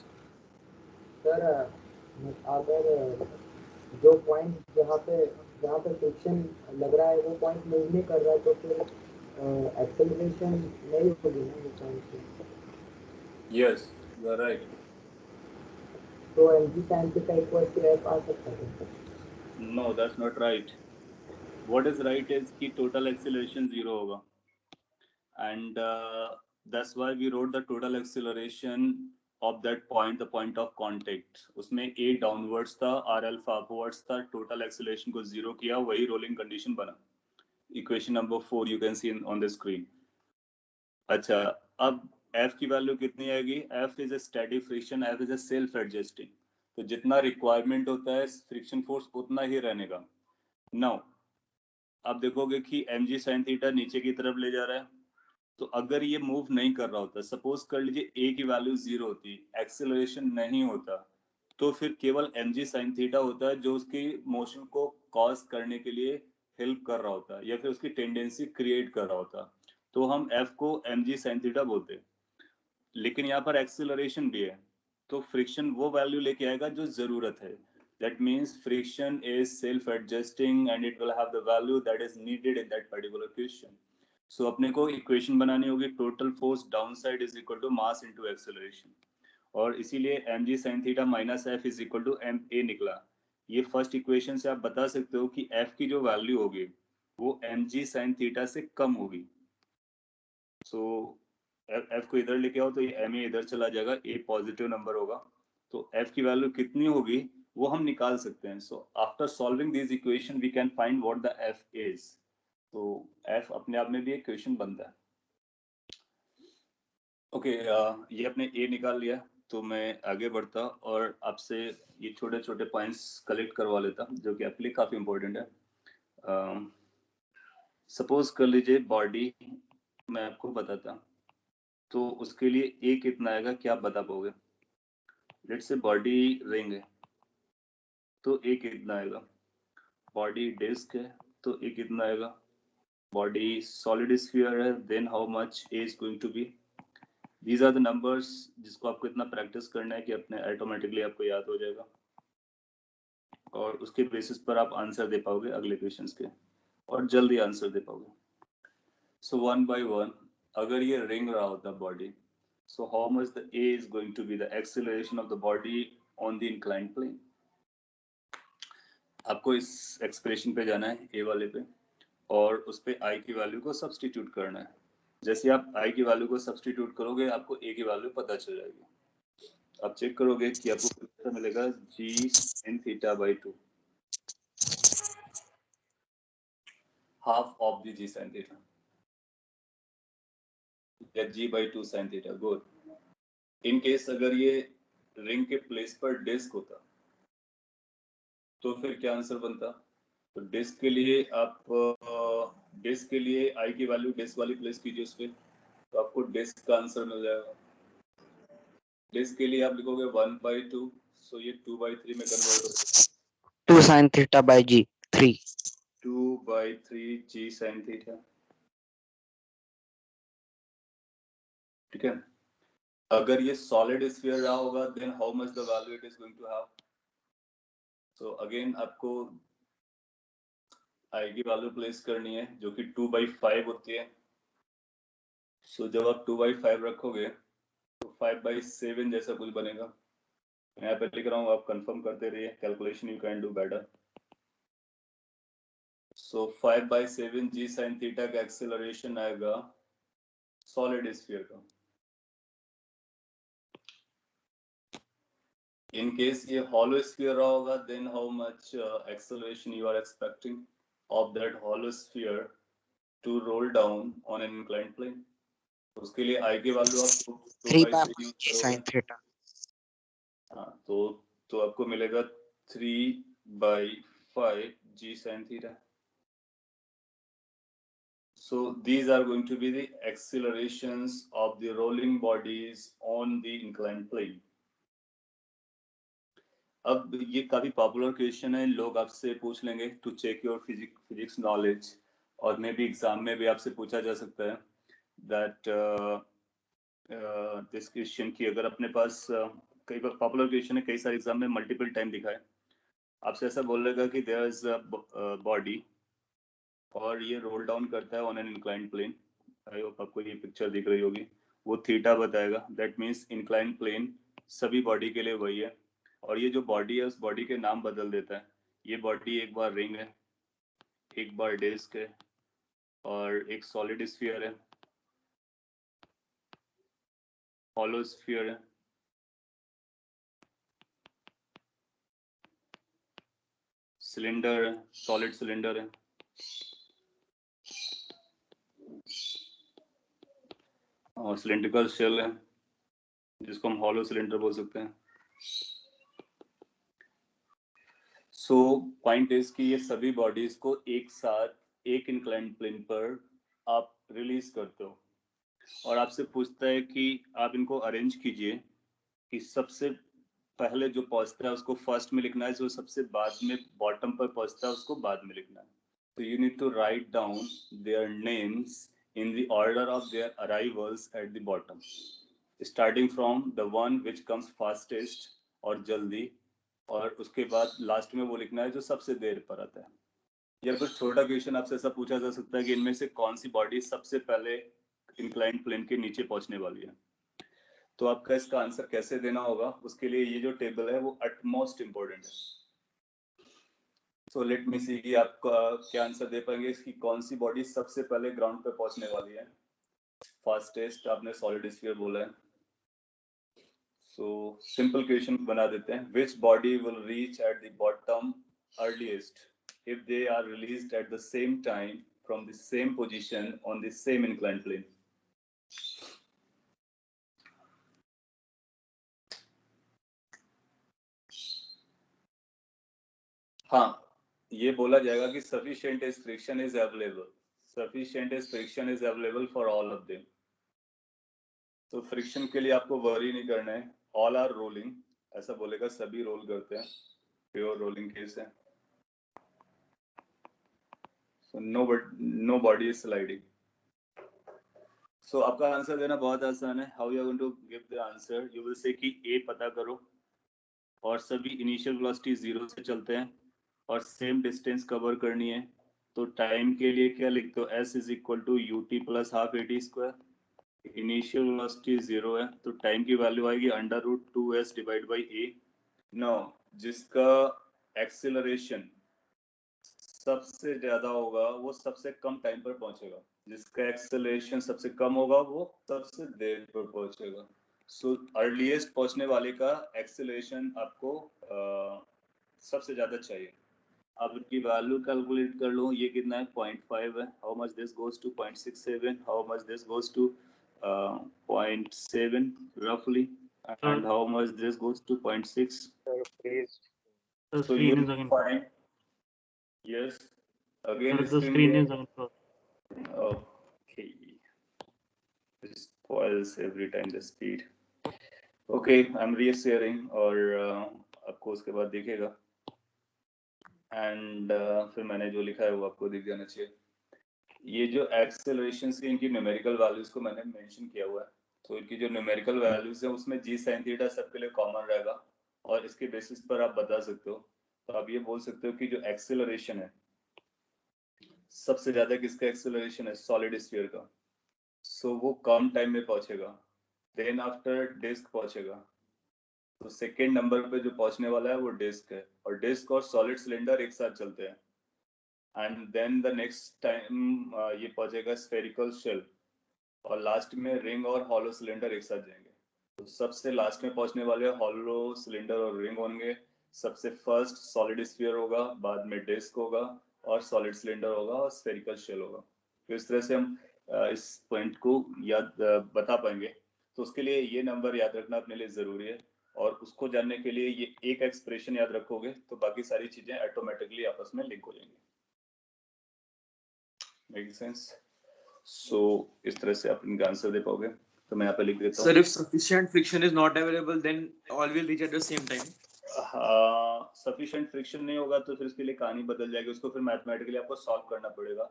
S5: sir, अगर
S8: जो पॉइंट जहाँ पे फ्रिक्शन लग रहा है वो पॉइंट मूव नहीं कर रहा है, तो फिर एक्सेलरेशन नहीं होगी ना वो पॉइंट से।
S1: Yes, you are right.
S8: तो mg sin theta equals to f आ सकता है।
S1: No, that's not right. What is right is कि total acceleration 0 होगा, and that's why we wrote the total acceleration of that point, the point of contact. उसमें a downwards था, r alpha upwards था, total acceleration को 0 किया, वही rolling condition बना. Equation number 4 you can see on the screen. अच्छा, अब f की वैल्यू कितनी आएगी? f is a steady friction, f is a self adjusting. तो जितना रिक्वायरमेंट होता है फ्रिक्शन फोर्स उतना ही रहने का. नाउ आप देखोगे कि mg sin थीटा नीचे की तरफ ले जा रहा है, तो अगर ये मूव नहीं कर रहा होता, सपोज कर लीजिए a की वैल्यू 0 होती, एक्सेलरेशन नहीं होता, तो फिर केवल mg sin थीटा होता है जो उसकी मोशन को कॉज करने के लिए हेल्प कर रहा होता या फिर उसकी टेंडेंसी क्रिएट कर रहा होता, तो हम f को mg sin थीटा बोलते. लेकिन यहाँ पर एक्सेलरेशन भी है, तो फ्रिक्शन वो वैल्यू लेके आएगा जो जरूरत है. That means friction is self-adjusting and it will have the value that is needed in that particular question. So अपने को इक्वेशन बनानी होगी total force downside is equal to mass into acceleration. और इसीलिए mg sin theta minus f is equal to ma निकला. ये फर्स्ट इक्वेशन से आप बता सकते हो कि f की जो वैल्यू होगी वो mg sin थीटा से कम होगी. So f को इधर लेके आओ तो ये ma इधर चला जाएगा, a पॉजिटिव नंबर होगा, तो f की वैल्यू कितनी होगी वो हम निकाल सकते हैं. So after solving this equation we can find what the f is. तो f अपने आप में भी एक क्वेश्चन बनता है. ओके, ये अपने a निकाल लिया, तो मैं आगे बढ़ता और आपसे ये छोटे छोटे पॉइंट्स कलेक्ट करवा लेता जो कि आपके लिए काफी इंपॉर्टेंट है. सपोज कर लीजिए बॉडी मैं आपको बताता, तो उसके लिए a कितना आएगा क्या आप बता पाओगे? लेट्स से बॉडी रिंग है तो a कितना आएगा? बॉडी डिस्क है तो a कितना आएगा? बॉडी सॉलिड स्फीयर है, then how much a is going to be. These are the numbers जिसको आपको इतना प्रैक्टिस करना है कि अपने ऑटोमेटिकली आपको याद हो जाएगा और उसके बेसिस पर आप आंसर दे पाओगे अगले क्वेश्चंस के, और जल्दी आंसर दे पाओगे. सो वन बाय वन, अगर ये रिंग रहा होता body, so how much the a is going to be the acceleration of the body on the inclined plane. आपको इस एक्सप्रेशन पे जाना है a वाले पे और उस पे i की वैल्यू को सब्स्टिट्यूट करना है. जैसे आप i की वैल्यू को सब्स्टिट्यूट करोगे आपको a की वैल्यू पता चल जाएगी. आप चेक करोगे कि आपको कितना मिलेगा, g sin theta by 2, half of the g sin theta या g by 2 sin theta. Good. In case अगर ये रिंग के प्लेस पर डिस्क होता तो फिर क्या आंसर बनता? तो डिस्क के लिए आप डिस्क के लिए आई की वैल्यू डिस्क वाली प्लेस कीजिए उस पे, तो आपको डिस्क का आंसर मिल जाएगा. डिस्क के लिए आप लिखोगे 1/2, सो ये 2/3 में कन्वर्ट हो जाएगा.
S5: 2 sin theta by g 3.
S1: 2/3 g sin theta. ठीक है. अगर ये सॉलिड स्फीयर रहा होगा then how much the value it is going to have. So again आपको आई की वैल्यू प्लेस करनी है जो कि 2/5 होती है. सो जब आप 2/5 रखोगे तो 5/7 जैसा कुछ बनेगा. मैं यहाँ पे लिख रहा हूँ, आप कंफर्म करते रहिए, calculation you can do better. So 5/7 G sine theta का एक्सेलरेशन आएगा सॉलिड स्फीयर का. इन केस ये हॉलो स्फीयर रहा होगा then how much acceleration you are expecting of that hollow sphere to roll down on an inclined plane. उसके लिए आई की वैल्यू आप
S5: 3/5
S1: यूज
S5: g
S1: करोगे.
S5: sin theta.
S1: हाँ, तो आपको मिलेगा 3/5 g sin theta. So these are going to be the accelerations of the rolling bodies on the inclined plane. अब ये काफी पॉपुलर क्वेश्चन है, लोग आपसे पूछ लेंगे to check your physics knowledge, और मे भी एग्जाम में भी आपसे पूछा जा सकता है दैट दिस क्वेश्चन की अगर अपने पास कई बार पॉपुलर क्वेश्चन है, कई सारे एग्जाम में मल्टीपल टाइम दिखा है. आपसे ऐसा बोलेगा कि देयर इज अ बॉडी और ये रोल डाउन करता है on an inclined plane. I hope आपको ये पिक्चर दिख रही होगी, वो थीटा बताएगा। दैट मीन्स इंक्लाइंड प्लेन सभी बॉडी के लिए वही है, और ये जो बॉडी है उस बॉडी के नाम बदल देता है। ये बॉडी एक बार रिंग है, एक बार डिस्क है, और एक सॉलिड स्फीयर है, हॉलो स्फीयर है, सिलेंडर है, सॉलिड सिलेंडर है, और सिलेंड्रिकल शेल है जिसको हम हॉलो सिलेंडर बोल सकते हैं। सो पॉइंट इज कि ये सभी बॉडीज को एक साथ एक इंक्लाइंड प्लेन पर आप रिलीज करते हो, और आपसे पूछता है कि आप इनको अरेंज कीजिए कि सबसे पहले जो पहुंचता है उसको फर्स्ट में लिखना है, जो सबसे बाद में बॉटम पर पहुंचता है उसको बाद में लिखना है। तो you need to write down their names in the order of their arrivals at the bottom, starting from the one which comes fastest और जल्दी, और उसके बाद लास्ट में वो लिखना है जो सबसे देर पर आता है। या कुछ छोटा क्वेश्चन आपसे ऐसा पूछा जा सकता है कि इनमें से कौन सी बॉडी सबसे पहले इंक्लाइंड प्लेन के नीचे पहुंचने वाली है। तो आपका इसका आंसर कैसे देना होगा, उसके लिए ये जो टेबल है वो अटमोस्ट इम्पोर्टेंट है। सो लेट मी सी कि आप क्या आंसर दे पाएंगे इसकी, कौन सी बॉडी सबसे पहले ग्राउंड पे पहुंचने वाली है। फास्टेस्ट आपने सॉलिड स्फीयर बोला है। सो सिंपल क्वेश्चन बना देते हैं, which body will reach at the bottom earliest if they are released at the same time from the same position on the same inclined plane. हाँ, ये बोला जाएगा कि sufficient is friction is available. Sufficient is friction is available for all of them. तो फ्रिक्शन के लिए आपको वरी नहीं करना है, ऑल आर रोलिंग ऐसा बोलेगा, सभी रोल करते हैं, प्योर रोलिंग केस है। So no body is sliding. So आपका आंसर देना बहुत आसान है। How you are going to give the answer? You will say कि A पता करो, और सभी इनिशियल वेलोसिटी 0 से चलते हैं और सेम डिस्टेंस कवर करनी है। तो टाइम के लिए क्या लिखते हो, S is equal to UT plus half AT square. Initial velocity 0 है तो टाइम की वैल्यू आएगी √2s divide by A। No, जिसका एक्सेलरेशन सबसे ज्यादा होगा वो सबसे कम टाइम पर पहुंचेगा, जिसका एक्सेलरेशन सबसे कम होगा वो सबसे देर पर पहुंचेगा। सो अर्लीस्ट पहुंचने वाले का एक्सेलरेशन आपको सबसे ज्यादा चाहिए। अब इनकी वैल्यू कैलकुलेट कर लो, ये कितना है 0.5 है। How much this goes to 0.67, how much this goes to 0.7 roughly, and how much this goes to 0.6.
S2: The
S1: So
S2: screen
S1: you
S2: is again.
S1: find, yes, again
S2: The screen is
S1: again.
S2: again.
S1: Okay, it spoils every time the speed. Okay, I'm reassuring, और आपको उसके बाद दिखेगा, एंड फिर मैंने जो लिखा है वो आपको दिख जाना चाहिए। ये जो एक्सेलरेशन की इनकी न्यूमेरिकल वैल्यूज को मैंने मेंशन किया हुआ है, तो इनकी जो न्यूमेरिकल वैल्यूज है उसमें g sin थीटा सबके लिए कॉमन रहेगा, और इसके बेसिस पर आप बता सकते हो। तो आप ये बोल सकते हो कि जो एक्सेलरेशन है सबसे ज्यादा किसका एक्सेलरेशन है, सॉलिड स्फीयर का। सो वो कम टाइम में पहुंचेगा, देन आफ्टर डिस्क पहुंचेगा। तो सेकेंड नंबर पे जो पहुंचने वाला है वो डिस्क है, और डिस्क और सॉलिड सिलेंडर एक साथ चलते हैं। And then the next time ये पहुंचेगा स्फेरिकल शेल, और लास्ट में रिंग और हॉलो सिलेंडर एक साथ जाएंगे। तो सबसे लास्ट में पहुंचने वाले हॉलो सिलेंडर और रिंग होंगे, सबसे फर्स्ट सॉलिड स्फीयर होगा, बाद में डिस्क होगा, और सॉलिड सिलेंडर होगा, और स्फेरिकल शेल होगा। तो इस तरह से हम इस पॉइंट को याद बता पाएंगे। तो उसके लिए ये नंबर याद रखना अपने लिए जरूरी है, और उसको जानने के लिए ये एक एक्सप्रेशन याद रखोगे तो बाकी सारी चीजें ऑटोमेटिकली आपस में लिंक हो जाएंगी। Make sense? सो इस तरह से आप इनका आंसर दे पाओगे। तो मैं यहाँ पे लिख देता हूँ,
S6: Sir, if sufficient friction is not available, then all will reach at the same time.
S1: Sufficient friction नहीं होगा तो फिर इसके लिए कहानी बदल जाएगी, उसको फिर मैथमेटिकली आपको सॉल्व करना पड़ेगा।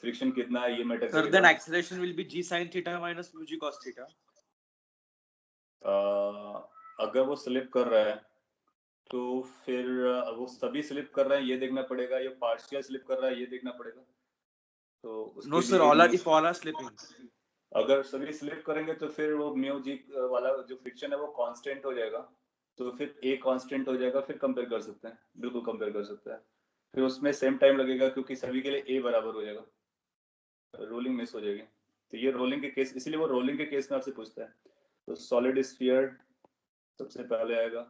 S1: फ्रिक्शन कितना है ये matter
S6: Sir, then acceleration will be g sin theta minus mu g cos theta.
S1: अगर वो स्लिप कर रहा है तो फिर वो सभी स्लिप कर रहे हैं ये देखना पड़ेगा, ये पार्शियल स्लिप कर रहा है ये देखना पड़ेगा। तो उसके
S6: नो सर,
S1: लिए
S6: if all are slipping.
S1: अगर सभी स्लिप करेंगे तो फिर वो म्यू जी वाला जो फ्रिक्शन है वो कांस्टेंट हो जाएगा, तो फिर ए कांस्टेंट हो जाएगा, फिर कंपेयर कर सकते हैं, बिल्कुल कंपेयर कर सकते हैं। फिर उसमें सेम टाइम लगेगा क्योंकि सभी के लिए ए बराबर हो जाएगा, रोलिंग मिस हो जाएगी। तो ये रोलिंग के केस, इसलिए वो रोलिंग के केस में आपसे पूछता है। तो सॉलिड स्फीयर सबसे पहले आएगा,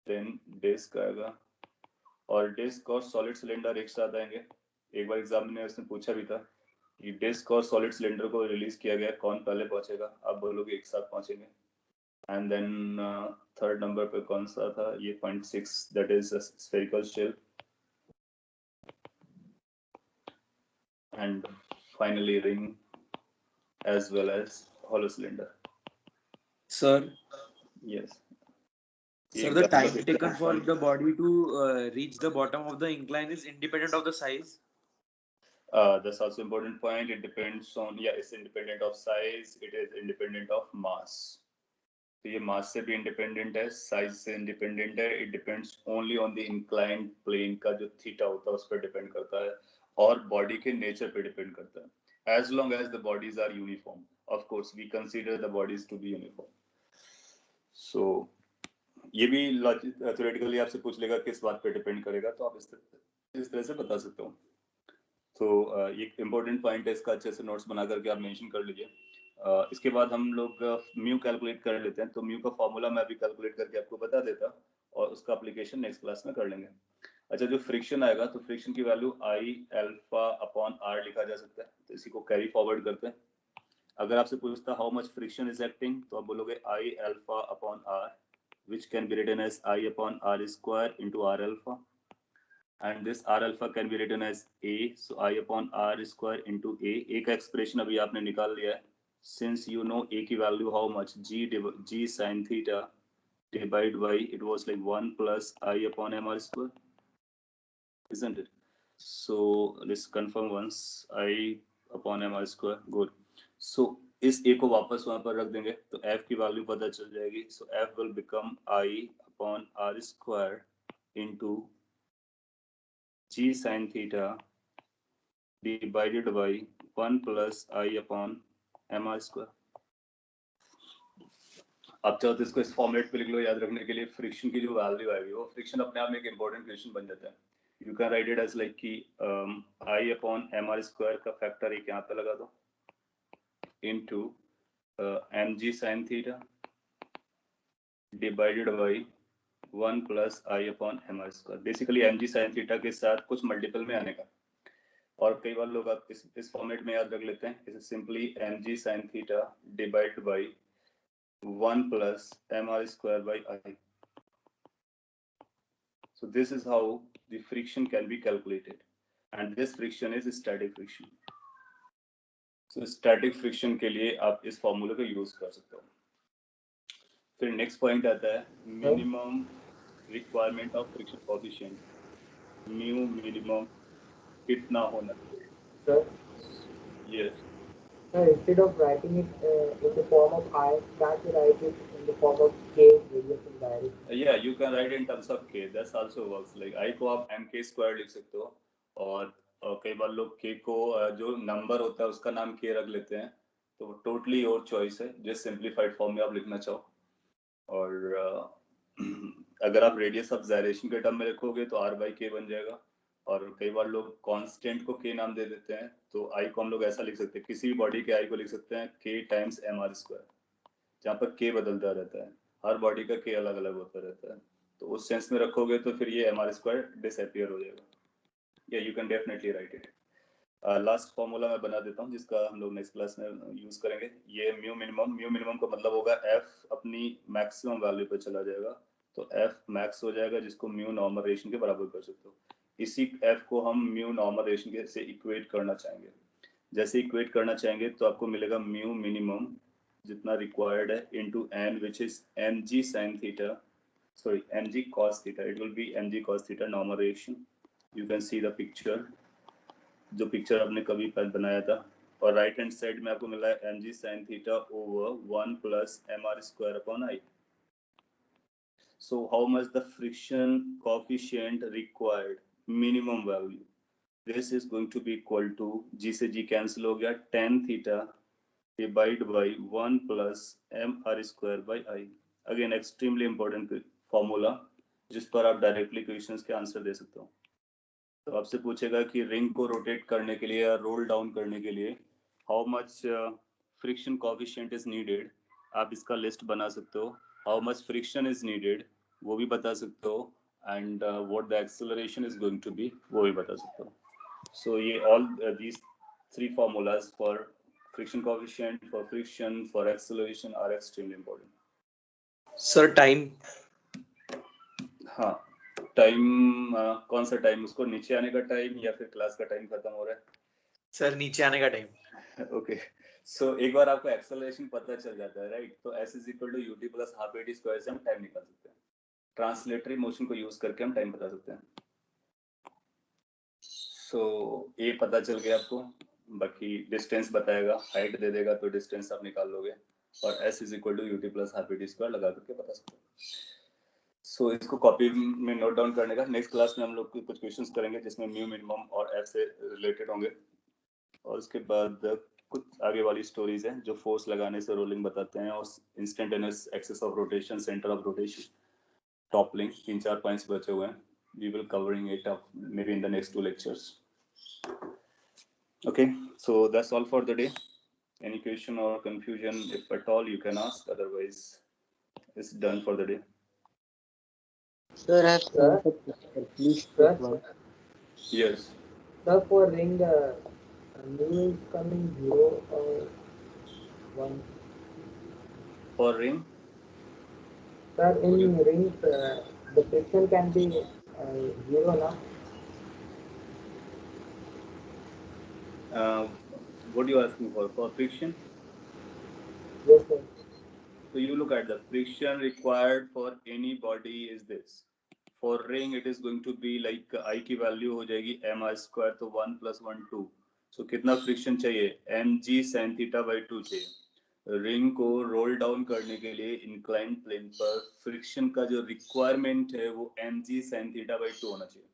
S1: देन डिस्क आएगा, और डिस्क और सॉलिड सिलेंडर एक साथ आएंगे। एक बार एग्जाम में उसने पूछा भी था कि डिस्क और सॉलिड सिलेंडर को रिलीज किया गया, कौन पहले पहुंचेगा? आप बोलोगे एक साथ पहुंचेंगे। एंड देन थर्ड नंबर पे कौन सा था? ये 0.6, that is spherical shell. And finally ring as well as hollow cylinder.
S6: Sir,
S1: Yes.
S6: sir, the time taken for the body to reach the bottom of the incline is independent of the size.
S1: That's also important point. It depends on, yeah, it's independent of size. It is independent of mass. तो ये mass से भी independent है, size से independent है. It depends only on the inclined plane का जो theta होता है उस पर depend करता है, और body के nature पे depend करता है. As long as the bodies are uniform, of course, we consider the bodies to be uniform. So ये भी theoretically आपसे पूछ लेगा किस बात पे depend करेगा, तो आप इस तरह से बता सकते हो। तो ये इम्पोर्टेंट पॉइंट है, इसका अच्छे से नोट्स बना करके आप मेंशन कर लीजिए। इसके बाद हम लोग म्यू कैलकुलेट कर लेते हैं। तो म्यू का फॉर्मूला मैं अभी कैलकुलेट करके आपको बता देता, और उसका एप्लीकेशन नेक्स्ट क्लास में कर लेंगे। अच्छा, जो फ्रिक्शन आएगा, तो फ्रिक्शन की value I alpha upon R लिखा जा सकता है। तो इसी को कैरी फॉरवर्ड करते हैं। अगर आपसे पूछता how much friction is acting, तो आप बोलोगे I alpha upon R, which can be written as I upon R square into R alpha, and this R alpha can be written as A, so I upon R square into A. A का expression अभी आपने निकाल लिया है, since you know A की value how much, G sin theta divided by, it was like 1 plus I upon M R square, isn't it? So let's confirm once, I upon M R square, good. So इस A को वापस वहां पर रख देंगे तो F की वैल्यू पता चल जाएगी। So F will become I upon R square into G sin theta divided by 1 plus I upon M R square. अब चाहो तो इसको इस फॉर्मेट पे लिख लो याद रखने के लिए। फ्रिक्शन की जो वैल्यू आएगी वो फ्रिक्शन अपने आप में एक इंपॉर्टेंट क्वेश्चन बन जाता है। You can write it as like कि I upon M R square का फैक्टर एक यहाँ पे लगा दो into mg sin theta divided by 1 plus I upon mr square. Basically mg sin theta के साथ कुछ मल्टीपल में आने का, और कई बार लोग आप इस फॉर्मेट में याद रख लेते हैं। इसे simply mg sin theta divided by 1 plus mr square by I. So this is how the friction can be calculated, and this friction is static friction. So static friction के लिए आप इस फॉर्मूले का यूज कर सकते हो। फिर नेक्स्ट पॉइंट आता है minimum requirement of friction coefficient, mu minimum कितना होना चाहिए?
S8: Sir,
S1: yes,
S8: instead of writing it in the form of I, can't you write it in the form of K, radius and direction?
S1: या you can right in terms of k, that's also works. Like i को आप mk स्क्वायर लिख सकते हो, और कई बार लोग k को जो नंबर होता है उसका नाम k रख लेते हैं, तो टोटली योर चॉइस है जिस सिंपलीफाइड फॉर्म में आप लिखना चाहो। और अगर आप रेडियस ऑफ जायरेशन के टर्म में लिखोगे तो r बाई k बन जाएगा, और कई बार लोग कांस्टेंट को k नाम दे देते हैं, तो i को हम लोग ऐसा लिख सकते हैं, किसी भी बॉडी के i को लिख सकते हैं k टाइम्स mr स्क्वायर, जहाँ पर k बदलता रहता है, हर बॉडी का k अलग अलग होता रहता है। तो उस सेंस में रखोगे तो फिर ये mr स्क्वायर डिसअपीयर हो जाएगा। या you can definitely right it. Last formula मैं बना देता हूँ जिसका हम लोग नेक्स्ट क्लास में यूज करेंगे। ये म्यू मिनिमम का मतलब होगा f अपनी मैक्सिमम वैल्यू पे चला जाएगा, तो f मैक्स हो जाएगा, जिसको म्यू नॉर्मल रेशन के बराबर कर सकते हो। इसी f को हम म्यू नॉर्मल रेशन के से इक्वेट करना चाहेंगे। जैसे इक्वेट करना चाहेंगे तो आपको मिलेगा म्यू मिनिमम जितना रिक्वायर्ड है into n, which is mg sin theta, sorry mg cos theta, it will be mg cos theta normal ration. You can see the picture, जो पिक्चर आपने कभी पहले बनाया था, और राइट हैंड साइड में आपको मिला है mg sin theta over 1 plus mr square upon i। So how much the friction coefficient required, minimum value, this is going to be equal to, g से g cancel हो गया, tan theta divide by 1 plus mr square by I. Again extremely important formula जिस पर आप डायरेक्टली क्वेश्चंस के आंसर दे सकते हो. तो आपसे पूछेगा कि रिंग को रोटेट करने के लिए या रोल डाउन करने के लिए how much friction coefficient is needed, आप इसका लिस्ट बना सकते हो. How much friction is needed वो भी बता सकते हो, and what the acceleration is going to be वो भी बता सकते हो. सो ये all these 3 formulas for friction coefficient, for friction, for acceleration are extremely important.
S6: Sir time.
S1: हाँ, टाइम कौन सा टाइम, उसको नीचे आने का टाइम या फिर क्लास का टाइम खत्म हो रहा है?
S6: सर नीचे आने का टाइम.
S1: ओके, सो एक बार आपको एक्सेलरेशन पता चल जाता है, राइट, तो s is equal to ut plus half at square से हम टाइम निकाल सकते हैं. ट्रांसलेटरी मोशन को यूज करके हम टाइम बता सकते हैं. सो ये पता चल गया आपको, बाकी डिस्टेंस बताएगा, हाइट दे देगा तो डिस्टेंस आप निकाल लोगे, और s is equal to ut plus half at square लगा करके बता सकते हैं. सो इसको कॉपी में नोट डाउन करने का. नेक्स्ट क्लास में हम लोग कुछ क्वेश्चंस करेंगे जिसमें म्यू मिनिमम और एफ से रिलेटेड होंगे, और उसके बाद कुछ आगे वाली स्टोरीज हैं जो फोर्स लगाने से रोलिंग बताते हैं, और instantaneous axis of rotation, centre of rotation, toppling, 3-4 points बचे हुए हैं. We will covering it up maybe in the next 2 lectures. Okay, so that's all for the day. Any question or confusion, if at all, you can ask, otherwise it's done for the day.
S5: Sir, I have sir, please take one.
S1: Yes.
S8: Sir, for ring, mu is coming 0 or 1.
S1: For ring?
S8: Sir, in rings, the friction can be 0 now.
S1: What are you asking for? For friction?
S8: Yes, sir.
S1: So you look at the friction required for any body is this. For ring, it is going to be like I की value हो जाएगी mr square, तो 1 plus 1 2. So कितना friction चाहिए? mg sin theta by 2 चाहिए. रिंग को रोल डाउन करने के लिए इंक्लाइन प्लेन पर फ्रिक्शन का जो रिक्वायरमेंट है वो mg sin theta by 2 होना चाहिए.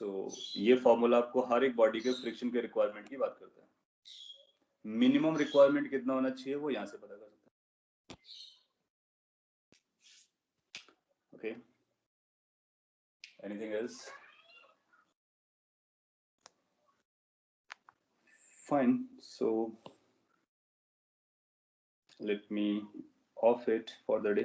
S1: So ये फॉर्मूला आपको हर एक बॉडी के फ्रिक्शन के रिक्वायरमेंट की बात करता है. मिनिमम रिक्वायरमेंट कितना होना चाहिए वो यहाँ से पता कर सकते हैं. Okay, anything else? Fine, so let me off it for the day.